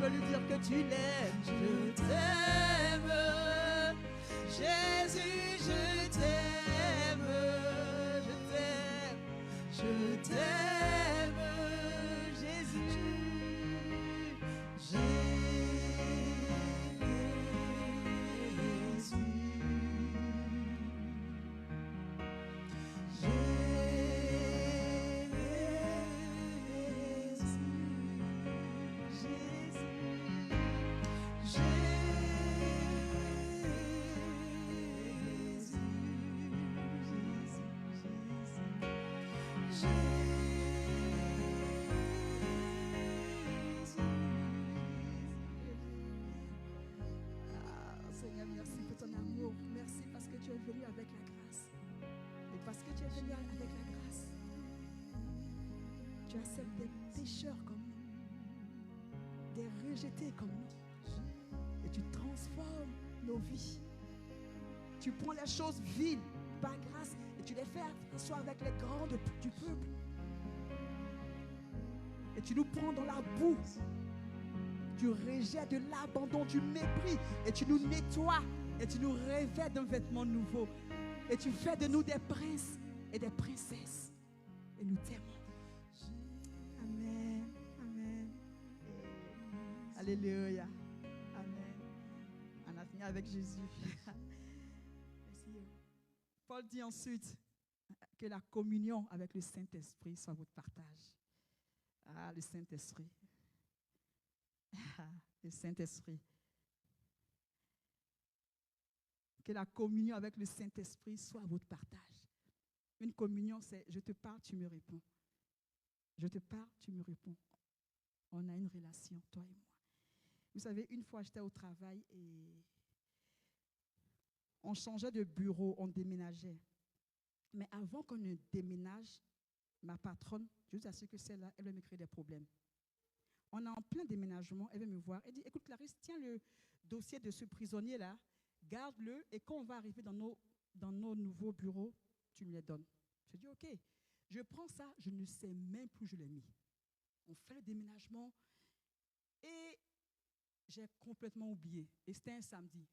A: lui dire que tu l'aimes. Je t'aime, Jésus, je t'aime, je t'aime, je t'aime, Jésus, Jésus. tu es avec la grâce. Tu acceptes des pécheurs comme nous, des rejetés comme nous. Et tu transformes nos vies. Tu prends les choses viles par grâce et tu les fais asseoir avec les grands du peuple. Et tu nous prends dans la boue, du rejet, de l'abandon, du mépris. Et tu nous nettoies et tu nous revêts d'un vêtement nouveau. Et tu fais de nous des princes et des princesses. Et nous t'aimons. Amen. Amen. Alléluia. Amen. On a fini avec Jésus. Merci. Paul dit ensuite que la communion avec le Saint-Esprit soit votre partage. Ah, le Saint-Esprit. Ah, le Saint-Esprit. Que la communion avec le Saint-Esprit soit votre partage. Une communion, c'est je te parle, tu me réponds. Je te parle, tu me réponds. On a une relation, toi et moi. Vous savez, une fois j'étais au travail et on changeait de bureau, on déménageait. Mais avant qu'on ne déménage, ma patronne, je vous assure que celle-là, elle va me créer des problèmes. On est en plein déménagement, elle vient me voir, elle dit, écoute Clarisse, tiens le dossier de ce prisonnier-là, garde-le et quand on va arriver dans nos nouveaux bureaux, tu me les donnes. Je dis, ok, je prends ça, je ne sais même plus où je l'ai mis. On fait le déménagement et j'ai complètement oublié. Et c'était un samedi.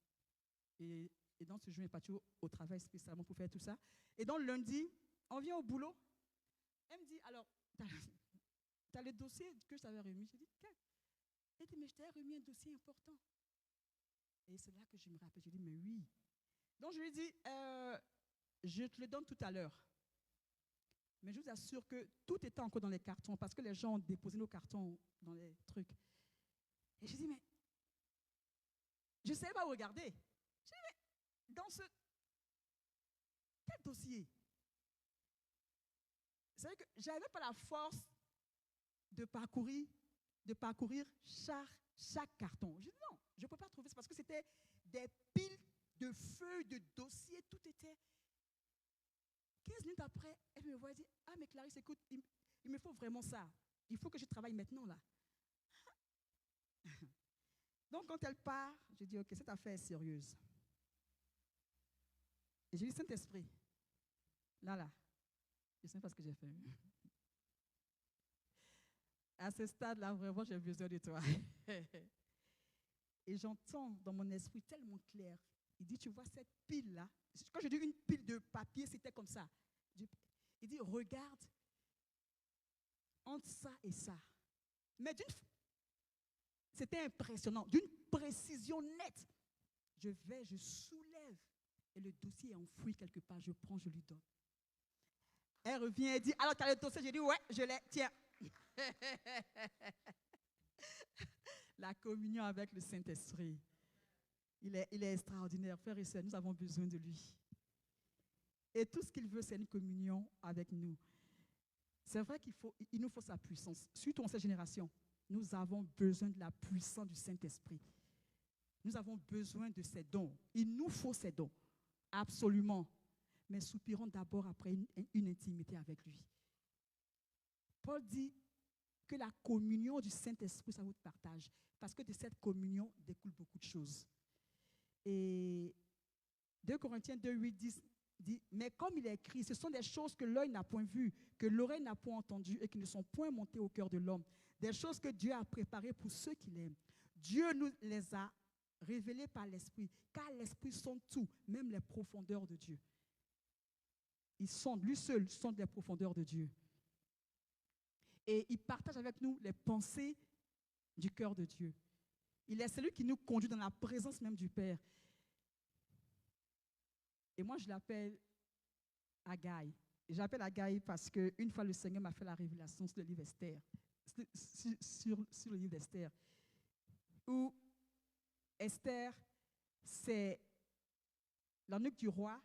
A: Et donc, je suis partie au travail spécialement pour faire tout ça. Et donc, lundi, on vient au boulot. Elle me dit, alors, tu as le dossier que je t'avais remis. Je dis, quel? Elle dit, mais je t'ai remis un dossier important. Et c'est là que je me rappelle. Je dis, mais oui. Donc, je lui dis, je te le donne tout à l'heure. Mais je vous assure que tout était encore dans les cartons parce que les gens ont déposé nos cartons dans les trucs. Et je dis, mais je ne savais pas où regarder. Je dis, mais dans ce... Quel dossier? C'est vrai que je n'avais pas la force de parcourir chaque carton. Je dis, non, je ne peux pas trouver ça parce que c'était des piles de feuilles, de dossiers, tout était... 15 minutes après, elle me voit et dit, ah mais Clarisse, écoute, il me faut vraiment ça. Il faut que je travaille maintenant là. Donc quand elle part, je dis, ok, cette affaire est sérieuse. Et j'ai dit, Saint-Esprit, là, je ne sais pas ce que j'ai fait. À ce stade-là, vraiment, j'ai besoin de toi. Et j'entends dans mon esprit tellement clair. Il dit, tu vois cette pile-là. Quand je dis une pile de papier, c'était comme ça. Il dit, regarde, entre ça et ça. Mais c'était impressionnant, d'une précision nette. Je soulève et le dossier est enfoui quelque part. Je prends, je lui donne. Elle revient et dit, alors tu as le dossier? J'ai dit, ouais, je l'ai, tiens. La communion avec le Saint-Esprit. Il est extraordinaire. Frères et sœurs, nous avons besoin de lui. Et tout ce qu'il veut, c'est une communion avec nous. C'est vrai qu'il nous faut sa puissance. Surtout en cette génération, nous avons besoin de la puissance du Saint-Esprit. Nous avons besoin de ses dons. Il nous faut ses dons. Absolument. Mais soupirons d'abord après une intimité avec lui. Paul dit que la communion du Saint-Esprit, ça vous partage. Parce que de cette communion découle beaucoup de choses. Et 2 Corinthiens 2:8 dit, mais comme il est écrit, ce sont des choses que l'œil n'a point vues, que l'oreille n'a point entendues et qui ne sont point montées au cœur de l'homme. Des choses que Dieu a préparées pour ceux qui l'aiment. Dieu nous les a révélées par l'Esprit, car l'Esprit sonde tout, même les profondeurs de Dieu. Il sonde, lui seul sonde les profondeurs de Dieu. Et il partage avec nous les pensées du cœur de Dieu. Il est celui qui nous conduit dans la présence même du Père. Et moi, je l'appelle Agai. Et j'appelle Agai parce qu'une fois, le Seigneur m'a fait la révélation sur le livre Esther, sur le livre d'Esther, où Esther, c'est l'eunuque du roi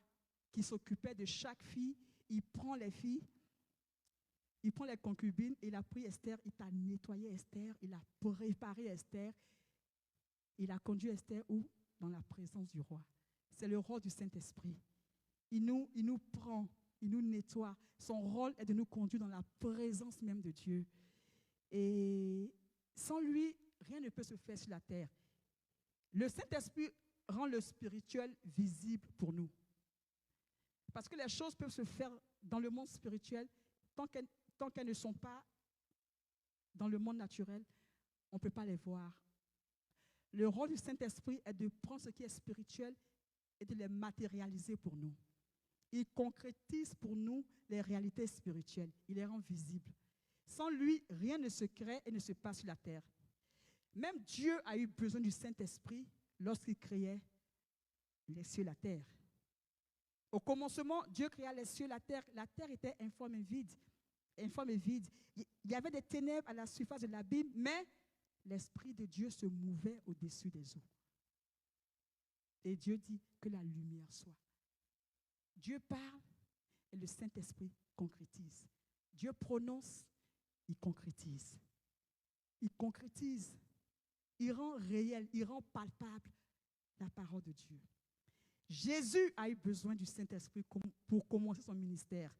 A: qui s'occupait de chaque fille. Il prend les filles, il prend les concubines, il a pris Esther, il a nettoyé Esther, il a préparé Esther, il a conduit Esther où? Dans la présence du roi. C'est le roi du Saint-Esprit. Il nous prend il nous nettoie. Son rôle est de nous conduire dans la présence même de Dieu. Et sans lui, rien ne peut se faire sur la terre. Le Saint-Esprit rend le spirituel visible pour nous. Parce que les choses peuvent se faire dans le monde spirituel tant qu'elles ne sont pas dans le monde naturel, on ne peut pas les voir. Le rôle du Saint-Esprit est de prendre ce qui est spirituel et de les matérialiser pour nous. Il concrétise pour nous les réalités spirituelles. Il les rend visibles. Sans lui, rien ne se crée et ne se passe sur la terre. Même Dieu a eu besoin du Saint-Esprit lorsqu'il créait les cieux et la terre. Au commencement, Dieu créa les cieux et la terre. La terre était informe et vide. Informe et vide. Il y avait des ténèbres à la surface de l'abîme, mais l'Esprit de Dieu se mouvait au-dessus des eaux. Et Dieu dit que la lumière soit. Dieu parle et le Saint-Esprit concrétise. Dieu prononce, il concrétise. Il concrétise. Il rend réel, il rend palpable la parole de Dieu. Jésus a eu besoin du Saint-Esprit pour commencer son ministère.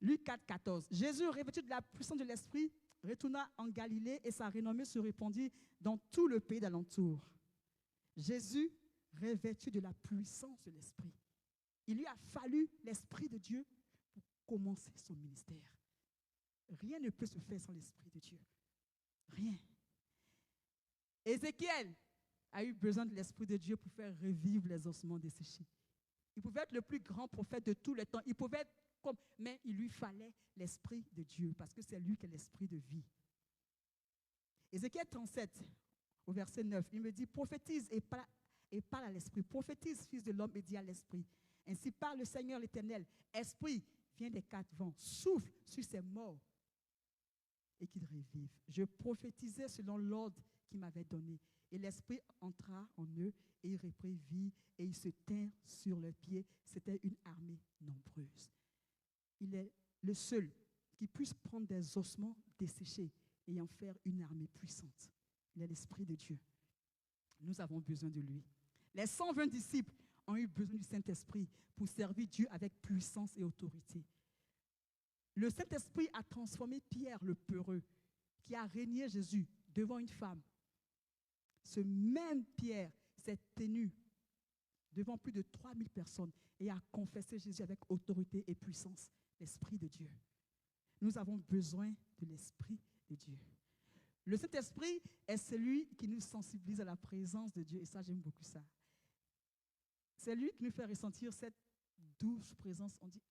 A: Luc 4, 14. Jésus, revêtu de la puissance de l'Esprit, retourna en Galilée et sa renommée se répandit dans tout le pays d'alentour. Jésus, revêtu de la puissance de l'Esprit. Il lui a fallu l'Esprit de Dieu pour commencer son ministère. Rien ne peut se faire sans l'Esprit de Dieu. Rien. Ézéchiel a eu besoin de l'Esprit de Dieu pour faire revivre les ossements desséchés. Il pouvait être le plus grand prophète de tous les temps. Il pouvait être comme, mais il lui fallait l'Esprit de Dieu parce que c'est lui qui est l'Esprit de vie. Ézéchiel 37, au verset 9, il me dit, prophétise et parle à l'Esprit. Prophétise, fils de l'homme, et dis à l'Esprit. Ainsi parle le Seigneur l'Éternel. Esprit, viens des quatre vents, souffle sur ces morts et qu'ils revivent. Je prophétisais selon l'ordre qu'il m'avait donné. Et l'Esprit entra en eux et il reprit vie et ils se tinrent sur leurs pieds. C'était une armée nombreuse. Il est le seul qui puisse prendre des ossements desséchés et en faire une armée puissante. Il est l'Esprit de Dieu. Nous avons besoin de lui. Les 120 disciples ont eu besoin du Saint-Esprit pour servir Dieu avec puissance et autorité. Le Saint-Esprit a transformé Pierre le peureux, qui a régné Jésus devant une femme. Ce même Pierre s'est tenu devant plus de 3000 personnes et a confessé Jésus avec autorité et puissance, l'Esprit de Dieu. Nous avons besoin de l'Esprit de Dieu. Le Saint-Esprit est celui qui nous sensibilise à la présence de Dieu, et ça, j'aime beaucoup ça. C'est lui qui nous fait ressentir cette douce présence. On dit,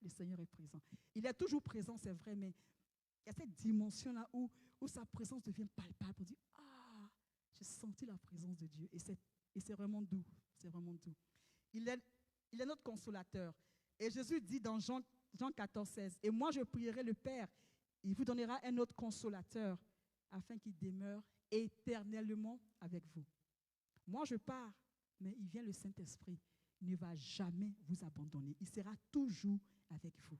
A: le Seigneur est présent. Il est toujours présent, c'est vrai, mais il y a cette dimension-là où sa présence devient palpable. On dit, j'ai senti la présence de Dieu. Et c'est vraiment doux. C'est vraiment doux. Il est notre consolateur. Et Jésus dit dans Jean 14, 16, « Et moi je prierai le Père, il vous donnera un autre consolateur, afin qu'il demeure éternellement avec vous. Moi je pars, mais il vient le Saint-Esprit. Il ne va jamais vous abandonner. Il sera toujours avec vous. »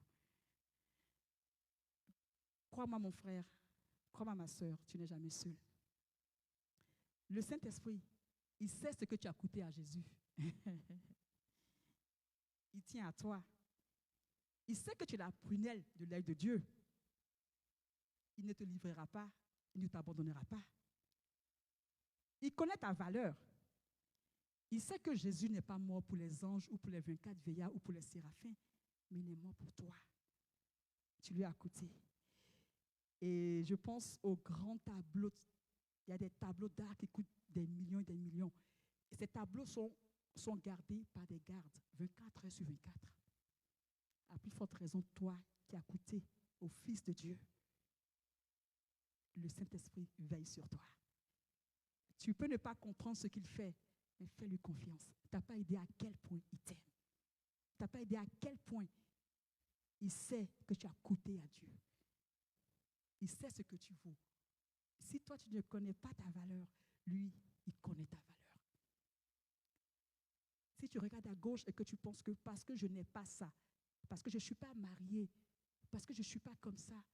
A: Crois-moi mon frère, crois-moi ma soeur, tu n'es jamais seul. Le Saint-Esprit, il sait ce que tu as coûté à Jésus. Il tient à toi. Il sait que tu es la prunelle de l'œil de Dieu. Il ne te livrera pas, il ne t'abandonnera pas. Il connaît ta valeur. Il sait que Jésus n'est pas mort pour les anges ou pour les 24 veillards ou pour les séraphins, mais il est mort pour toi. Tu lui as coûté. Et je pense aux grands tableaux. Il y a des tableaux d'art qui coûtent des millions et des millions. Et ces tableaux sont gardés par des gardes, 24 heures sur 24. À plus forte raison, toi qui as coûté au Fils de Dieu, le Saint-Esprit veille sur toi. Tu peux ne pas comprendre ce qu'il fait, mais fais-lui confiance. Tu n'as pas idée à quel point il t'aime. Tu n'as pas idée à quel point il sait que tu as coûté à Dieu. Il sait ce que tu vaux. Si toi, tu ne connais pas ta valeur, lui, il connaît ta valeur. Si tu regardes à gauche et que tu penses que parce que je n'ai pas ça, parce que je ne suis pas mariée, parce que je ne suis pas comme ça,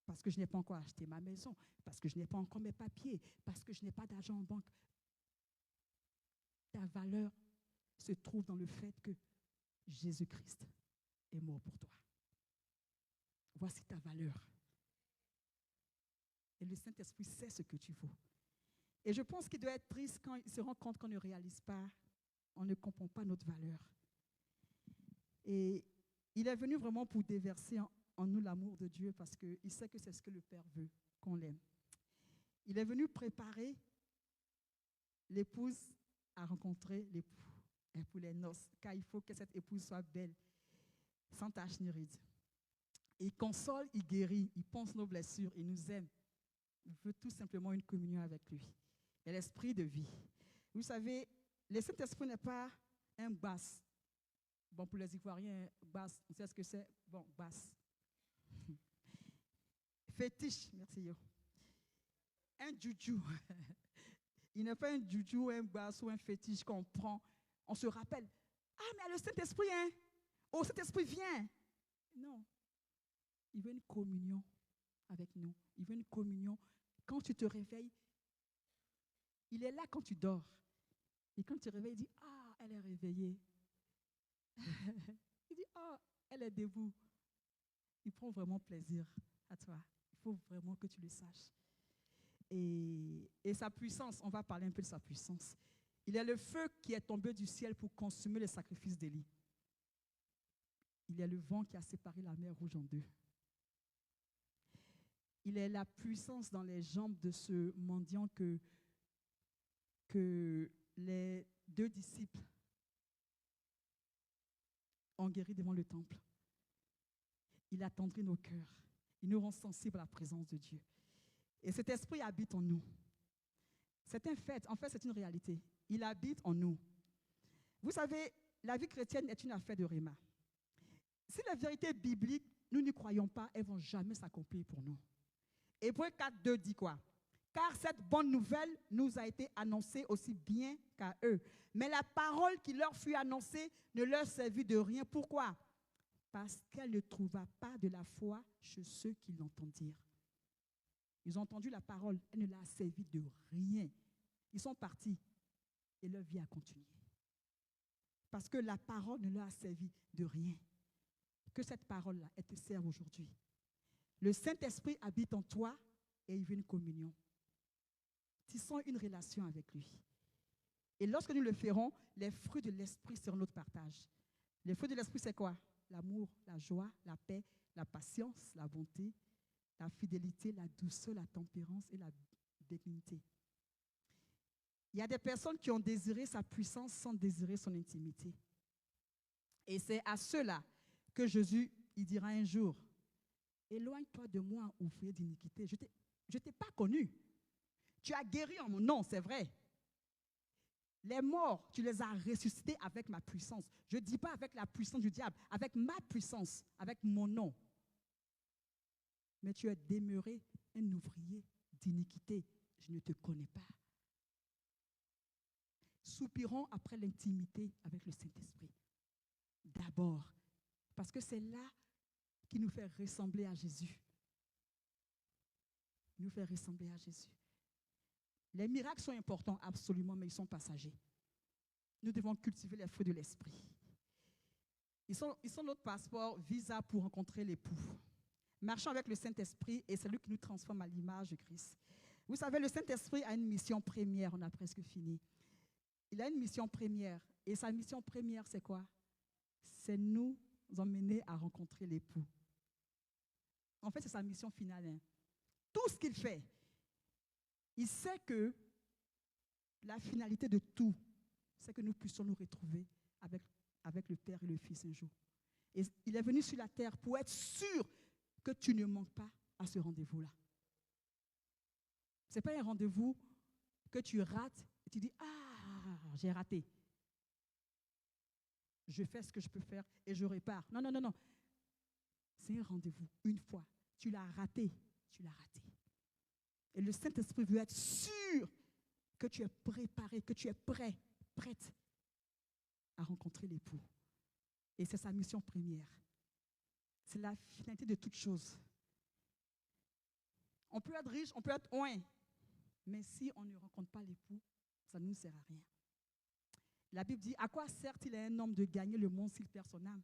A: parce que je n'ai pas encore acheté ma maison, parce que je n'ai pas encore mes papiers, parce que je n'ai pas d'argent en banque, ta valeur se trouve dans le fait que Jésus-Christ est mort pour toi. Voici ta valeur. Et le Saint-Esprit sait ce que tu vaux. Et je pense qu'il doit être triste quand il se rend compte qu'on ne réalise pas, on ne comprend pas notre valeur. Et il est venu vraiment pour déverser en nous l'amour de Dieu parce qu'il sait que c'est ce que le Père veut, qu'on l'aime. Il est venu préparer l'épouse à rencontrer l'époux pour les noces, car il faut que cette épouse soit belle, sans tache ni ride. Il console, il guérit, il pense nos blessures, il nous aime. Il veut tout simplement une communion avec lui. Et l'esprit de vie. Vous savez, le Saint-Esprit n'est pas un basse. Bon, pour les Ivoiriens, basse, on sait ce que c'est? Bon, basse. Fétiche, merci yo. Un juju. Il n'est pas un juju, un basse ou un fétiche qu'on prend. On se rappelle, ah, mais le Saint-Esprit, hein? Oh, Saint-Esprit, viens. Non. Il veut une communion avec nous. Il veut une communion. Quand tu te réveilles, il est là quand tu dors. Et quand tu te réveilles, il dit, ah, elle est réveillée. Il dit, ah, elle est debout. Il prend vraiment plaisir à toi. Il faut vraiment que tu le saches. Et sa puissance, on va parler un peu de sa puissance. Il est le feu qui est tombé du ciel pour consumer le sacrifice d'Élie. Il est le vent qui a séparé la mer Rouge en deux. Il est la puissance dans les jambes de ce mendiant que les 2 disciples ont guéri devant le temple. Il attendrit nos cœurs. Il nous rend sensibles à la présence de Dieu. Et cet esprit habite en nous. C'est un fait, en fait c'est une réalité. Il habite en nous. Vous savez, la vie chrétienne est une affaire de réma. Si la vérité biblique, nous n'y croyons pas, elles ne vont jamais s'accomplir pour nous. Hébreux 4:2 dit quoi? Car cette bonne nouvelle nous a été annoncée aussi bien qu'à eux. Mais la parole qui leur fut annoncée ne leur servit de rien. Pourquoi? Parce qu'elle ne trouva pas de la foi chez ceux qui l'entendirent. Ils ont entendu la parole, elle ne leur a servi de rien. Ils sont partis et leur vie a continué. Parce que la parole ne leur a servi de rien. Que cette parole-là, elle te serve aujourd'hui. Le Saint-Esprit habite en toi et il veut une communion. Tissons une relation avec lui. Et lorsque nous le ferons, les fruits de l'Esprit seront notre partage. Les fruits de l'Esprit, c'est quoi? L'amour, la joie, la paix, la patience, la bonté, la fidélité, la douceur, la tempérance et la bénignité. Il y a des personnes qui ont désiré sa puissance sans désirer son intimité. Et c'est à ceux-là que Jésus, il dira un jour, éloigne-toi de moi, ouvrier d'iniquité. Je ne t'ai pas connu. Tu as guéri en mon nom, c'est vrai. Les morts, tu les as ressuscités avec ma puissance. Je ne dis pas avec la puissance du diable, avec ma puissance, avec mon nom. Mais tu es demeuré un ouvrier d'iniquité. Je ne te connais pas. Soupirons après l'intimité avec le Saint-Esprit. D'abord, parce que c'est là qui nous fait ressembler à Jésus. Il nous fait ressembler à Jésus. Les miracles sont importants, absolument, mais ils sont passagers. Nous devons cultiver les fruits de l'esprit. Ils sont notre passeport, visa pour rencontrer l'époux. Marchons avec le Saint-Esprit et c'est lui qui nous transforme à l'image de Christ. Vous savez, le Saint-Esprit a une mission première, on a presque fini. Il a une mission première et sa mission première, c'est quoi? C'est nous emmener à rencontrer l'époux. En fait, c'est sa mission finale. Hein. Tout ce qu'il fait, il sait que la finalité de tout, c'est que nous puissions nous retrouver avec le Père et le Fils un jour. Et il est venu sur la terre pour être sûr que tu ne manques pas à ce rendez-vous-là. Ce n'est pas un rendez-vous que tu rates et tu dis « Ah, j'ai raté. Je fais ce que je peux faire et je répare. » Non, non, non, non. C'est un rendez-vous, une fois. Tu l'as raté, tu l'as raté. Et le Saint-Esprit veut être sûr que tu es préparé, que tu es prêt, prête à rencontrer l'époux. Et c'est sa mission première. C'est la finalité de toute chose. On peut être riche, on peut être loin, mais si on ne rencontre pas l'époux, ça ne nous sert à rien. La Bible dit, à quoi sert-il à un homme de gagner le monde s'il perd son âme?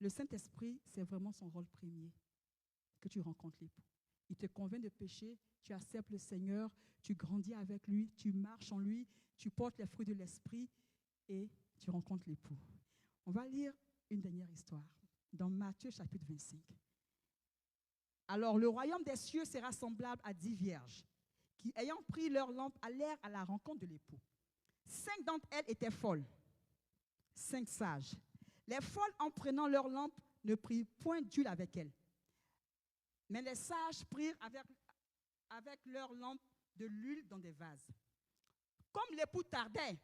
A: Le Saint-Esprit, c'est vraiment son rôle premier, que tu rencontres l'époux. Il te convainc de pécher, tu acceptes le Seigneur, tu grandis avec lui, tu marches en lui, tu portes les fruits de l'Esprit et tu rencontres l'époux. On va lire une dernière histoire dans Matthieu chapitre 25. Alors, le royaume des cieux sera semblable à 10 vierges qui, ayant pris leur lampe, allèrent à la rencontre de l'époux. 5 d'entre elles étaient folles, 5 sages. Les folles, en prenant leur lampe, ne prirent point d'huile avec elles. Mais les sages prirent avec leur lampe de l'huile dans des vases. Comme l'époux tardait,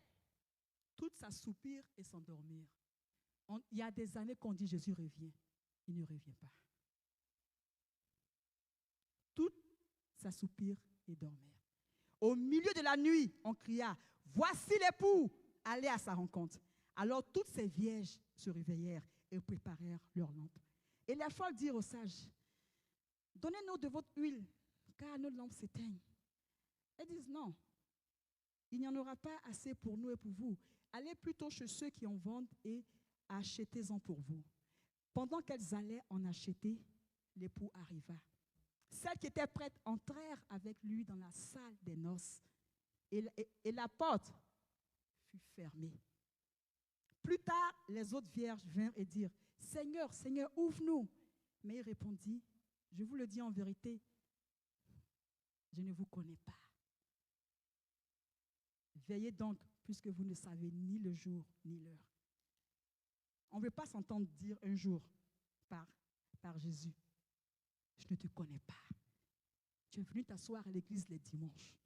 A: toutes s'assoupirent et s'endormirent. Il y a des années qu'on dit Jésus revient. Il ne revient pas. Toutes s'assoupirent et dormirent. Au milieu de la nuit, on cria, voici l'époux, allez à sa rencontre. Alors toutes ces vierges se réveillèrent et préparèrent leurs lampes. Et les folles dirent aux sages, donnez-nous de votre huile, car nos lampes s'éteignent. Elles disent non, il n'y en aura pas assez pour nous et pour vous. Allez plutôt chez ceux qui en vendent et achetez-en pour vous. Pendant qu'elles allaient en acheter, l'époux arriva. Celles qui étaient prêtes entrèrent avec lui dans la salle des noces et la porte fut fermée. Plus tard, les autres vierges vinrent et dirent, Seigneur, Seigneur, ouvre-nous. Mais il répondit, je vous le dis en vérité, je ne vous connais pas. Veillez donc, puisque vous ne savez ni le jour ni l'heure. On ne veut pas s'entendre dire un jour par Jésus, je ne te connais pas. Tu es venu t'asseoir à l'église les dimanches.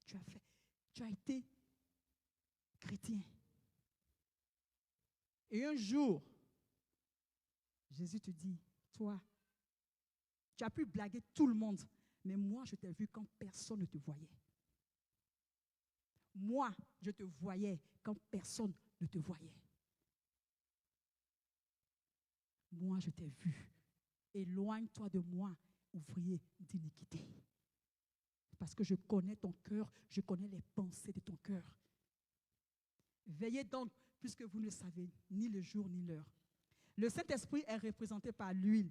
A: Tu as été chrétien. Et un jour, Jésus te dit, toi, tu as pu blaguer tout le monde, mais moi, je t'ai vu quand personne ne te voyait. Moi, je te voyais quand personne ne te voyait. Moi, je t'ai vu. Éloigne-toi de moi, ouvrier d'iniquité. Parce que je connais ton cœur, je connais les pensées de ton cœur. Veillez donc, puisque vous ne savez ni le jour ni l'heure. Le Saint-Esprit est représenté par l'huile.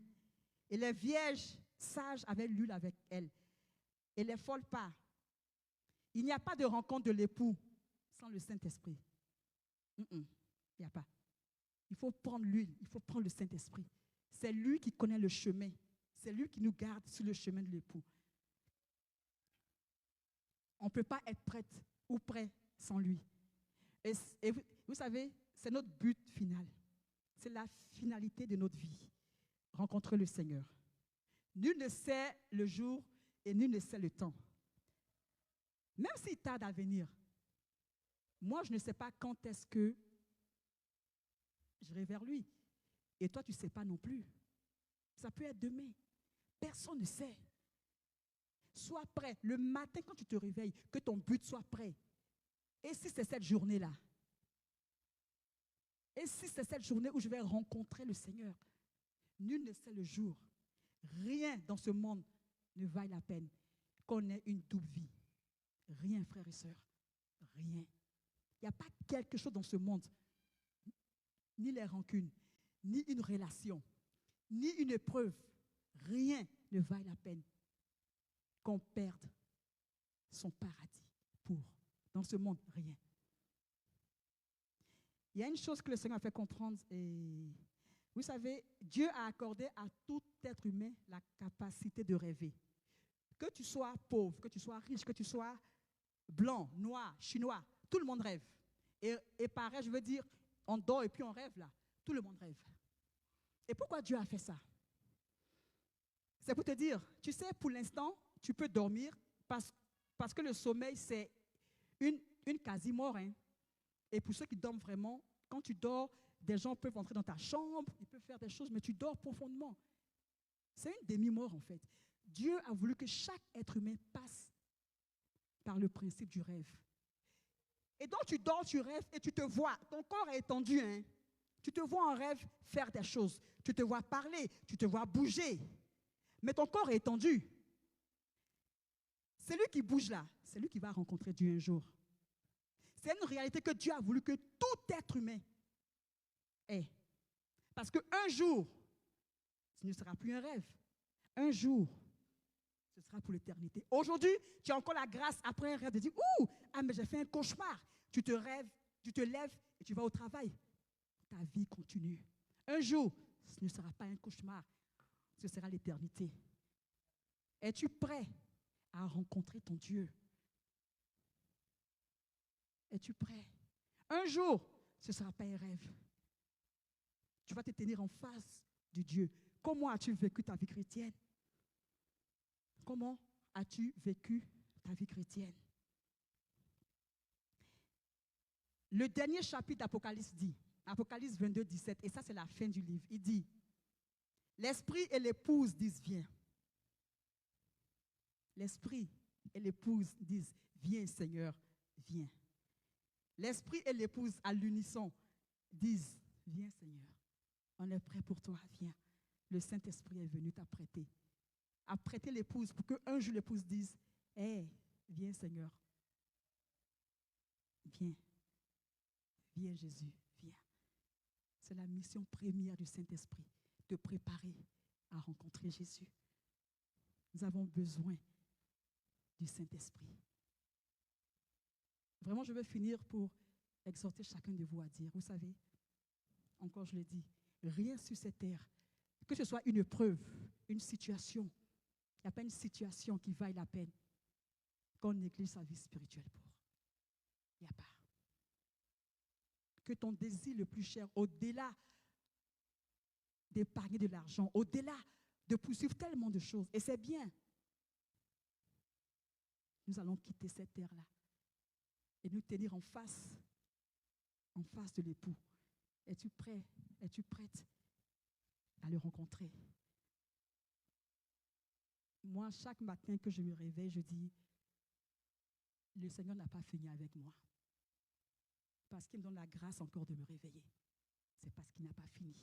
A: Et les vierges sages avaient l'huile avec elles. Et les folles pas. Il n'y a pas de rencontre de l'époux sans le Saint-Esprit. Il n'y a pas. Il faut prendre l'huile, il faut prendre le Saint-Esprit. C'est lui qui connaît le chemin. C'est lui qui nous garde sur le chemin de l'époux. On ne peut pas être prête ou prêt sans lui. Et vous savez, c'est notre but final. C'est la finalité de notre vie. Rencontrer le Seigneur. Nul ne sait le jour et nul ne sait le temps. Même s'il tarde à venir, moi, je ne sais pas quand est-ce que j'irai vers lui. Et toi, tu ne sais pas non plus. Ça peut être demain. Personne ne sait. Sois prêt. Le matin, quand tu te réveilles, que ton but soit prêt. Et si c'est cette journée-là? Et si c'est cette journée où je vais rencontrer le Seigneur? Nul ne sait le jour. Rien dans ce monde ne vaille la peine qu'on ait une double vie. Rien, frères et sœurs. Rien. Il n'y a pas quelque chose dans ce monde, ni les rancunes, ni une relation, ni une épreuve. Rien ne vaille la peine qu'on perde son paradis pour. Dans ce monde, rien. Il y a une chose que le Seigneur a fait comprendre, et vous savez, Dieu a accordé à tout être humain la capacité de rêver. Que tu sois pauvre, que tu sois riche, que tu sois blanc, noir, chinois, tout le monde rêve. Et pareil, je veux dire, on dort et puis on rêve là. Tout le monde rêve. Et pourquoi Dieu a fait ça? C'est pour te dire, tu sais, pour l'instant, tu peux dormir parce que le sommeil, c'est une quasi-mort. Hein. Et pour ceux qui dorment vraiment, quand tu dors, des gens peuvent entrer dans ta chambre, ils peuvent faire des choses, mais tu dors profondément. C'est une demi-mort en fait. Dieu a voulu que chaque être humain passe par le principe du rêve. Et donc tu dors, tu rêves et tu te vois. Ton corps est étendu. Hein? Tu te vois en rêve faire des choses. Tu te vois parler, tu te vois bouger. Mais ton corps est étendu. C'est lui qui bouge là. C'est lui qui va rencontrer Dieu un jour. C'est une réalité que Dieu a voulu que tout être humain est. Parce qu'un jour, ce ne sera plus un rêve. Un jour, ce sera pour l'éternité. Aujourd'hui, tu as encore la grâce après un rêve de dire, ouh, ah mais j'ai fait un cauchemar. Tu te lèves et tu vas au travail. Ta vie continue. Un jour, ce ne sera pas un cauchemar, ce sera l'éternité. Es-tu prêt à rencontrer ton Dieu? Es-tu prêt? Un jour, ce ne sera pas un rêve. Tu vas te tenir en face de Dieu. Comment as-tu vécu ta vie chrétienne? Comment as-tu vécu ta vie chrétienne? Le dernier chapitre d'Apocalypse dit, Apocalypse 22, 17, et ça c'est la fin du livre, il dit, l'esprit et l'épouse disent viens. L'esprit et l'épouse disent viens Seigneur, viens. L'esprit et l'épouse à l'unisson disent viens Seigneur, on est prêt pour toi, viens. Le Saint-Esprit est venu t'apprêter. Apprêter l'épouse pour qu'un jour l'épouse dise hé, viens Seigneur, viens. Viens Jésus, viens. C'est la mission première du Saint-Esprit, de préparer à rencontrer Jésus. Nous avons besoin du Saint-Esprit. Vraiment, je veux finir pour exhorter chacun de vous à dire, vous savez, encore je le dis, rien sur cette terre, que ce soit une épreuve, une situation, il n'y a pas une situation qui vaille la peine qu'on néglige sa vie spirituelle pour. Il n'y a pas. Que ton désir le plus cher, au-delà d'épargner de l'argent, au-delà de poursuivre tellement de choses, et c'est bien, nous allons quitter cette terre-là et nous tenir en face de l'époux. Es-tu prêt? Es-tu prête à le rencontrer? Moi, chaque matin que je me réveille, je dis, le Seigneur n'a pas fini avec moi. Parce qu'il me donne la grâce encore de me réveiller. C'est parce qu'il n'a pas fini.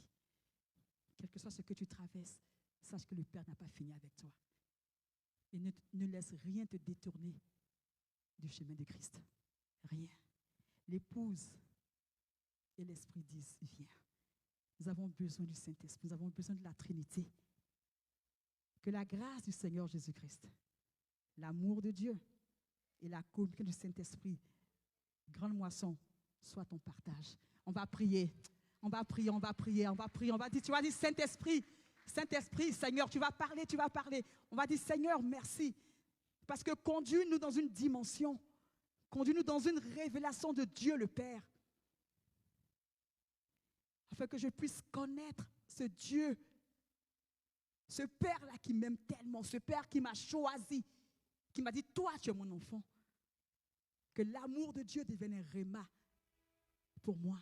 A: Quel que soit ce que tu traverses, sache que le Père n'a pas fini avec toi. Et ne laisse rien te détourner du chemin de Christ. Rien. L'épouse et l'Esprit disent, viens. Nous avons besoin du Saint-Esprit, nous avons besoin de la Trinité. Que la grâce du Seigneur Jésus-Christ, l'amour de Dieu et la communion du Saint-Esprit, grande moisson, soit ton partage. On va prier, on va prier, on va prier, on va prier, on va dire, tu vas dire Saint-Esprit, Saint-Esprit, Seigneur, tu vas parler, tu vas parler. On va dire Seigneur, merci, parce que conduis-nous dans une dimension, conduis-nous dans une révélation de Dieu le Père, afin que je puisse connaître ce Dieu, ce Père-là qui m'aime tellement, ce Père qui m'a choisi, qui m'a dit, toi tu es mon enfant. Que l'amour de Dieu devienne un réma pour moi.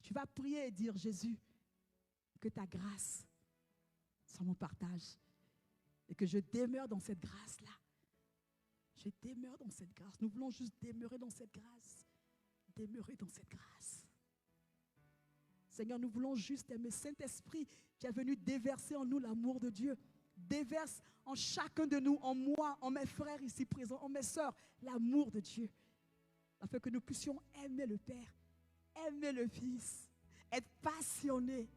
A: Tu vas prier et dire, Jésus, que ta grâce soit mon partage et que je demeure dans cette grâce-là. Je demeure dans cette grâce. Nous voulons juste demeurer dans cette grâce. Demeurer dans cette grâce. Seigneur, nous voulons juste aimer. Saint-Esprit, qui est venu déverser en nous l'amour de Dieu. Déverse en chacun de nous, en moi, en mes frères ici présents, en mes sœurs, l'amour de Dieu. Afin que nous puissions aimer le Père, aimer le Fils, être passionnés,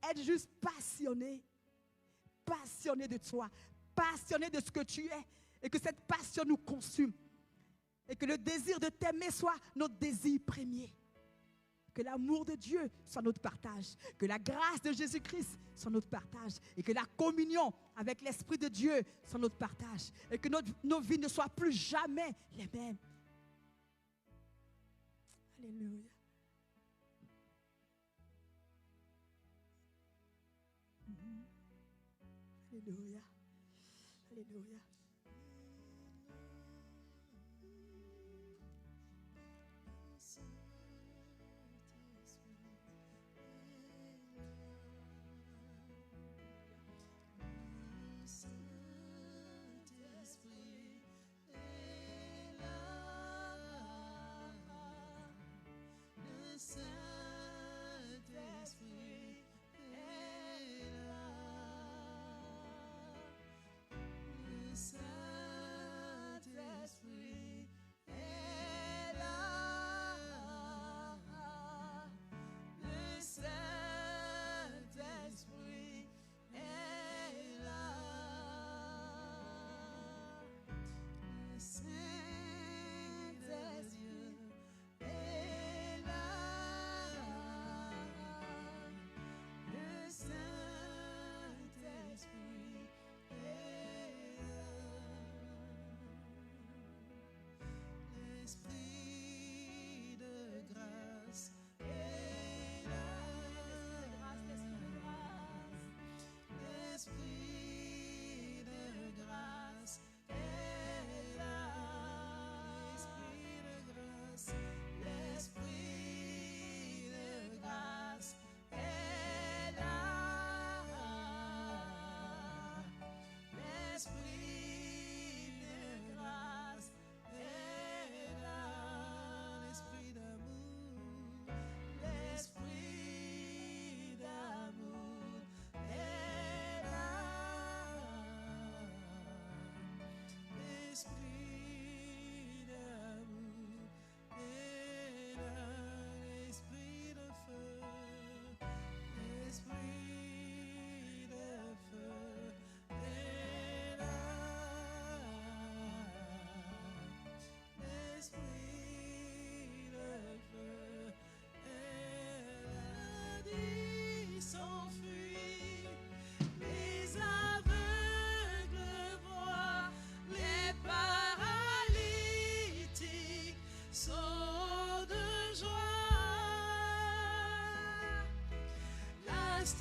A: être juste passionnés, passionnés de toi, passionnés de ce que tu es, et que cette passion nous consume, et que le désir de t'aimer soit notre désir premier. Que l'amour de Dieu soit notre partage, que la grâce de Jésus-Christ soit notre partage, et que la communion avec l'Esprit de Dieu soit notre partage, et que nos vies ne soient plus jamais les mêmes. Alléluia. Alléluia. Alléluia.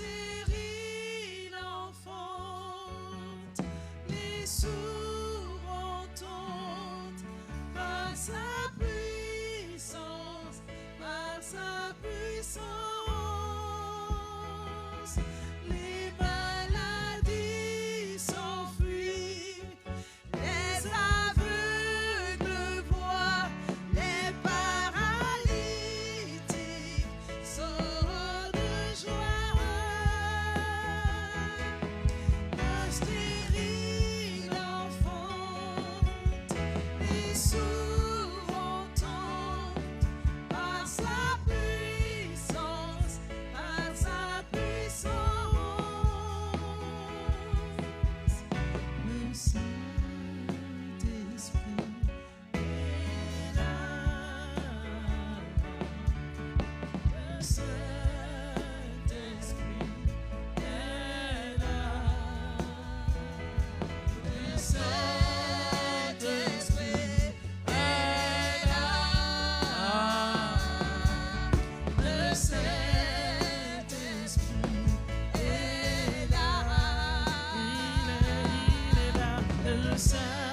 B: stérile enfante, les sourds entendent par sa puissance, par sa puissance. Les maladies s'enfuient, les aveugles voient, les paralytiques sortent de joie. Un stérile enfante, les sourds entendent par sa puissance, par sa puissance. Le Saint-Esprit est là. Le Saint-Esprit est là. Le Saint-Esprit est là. Le Saint-Esprit est là. Il est là. Le Saint-Esprit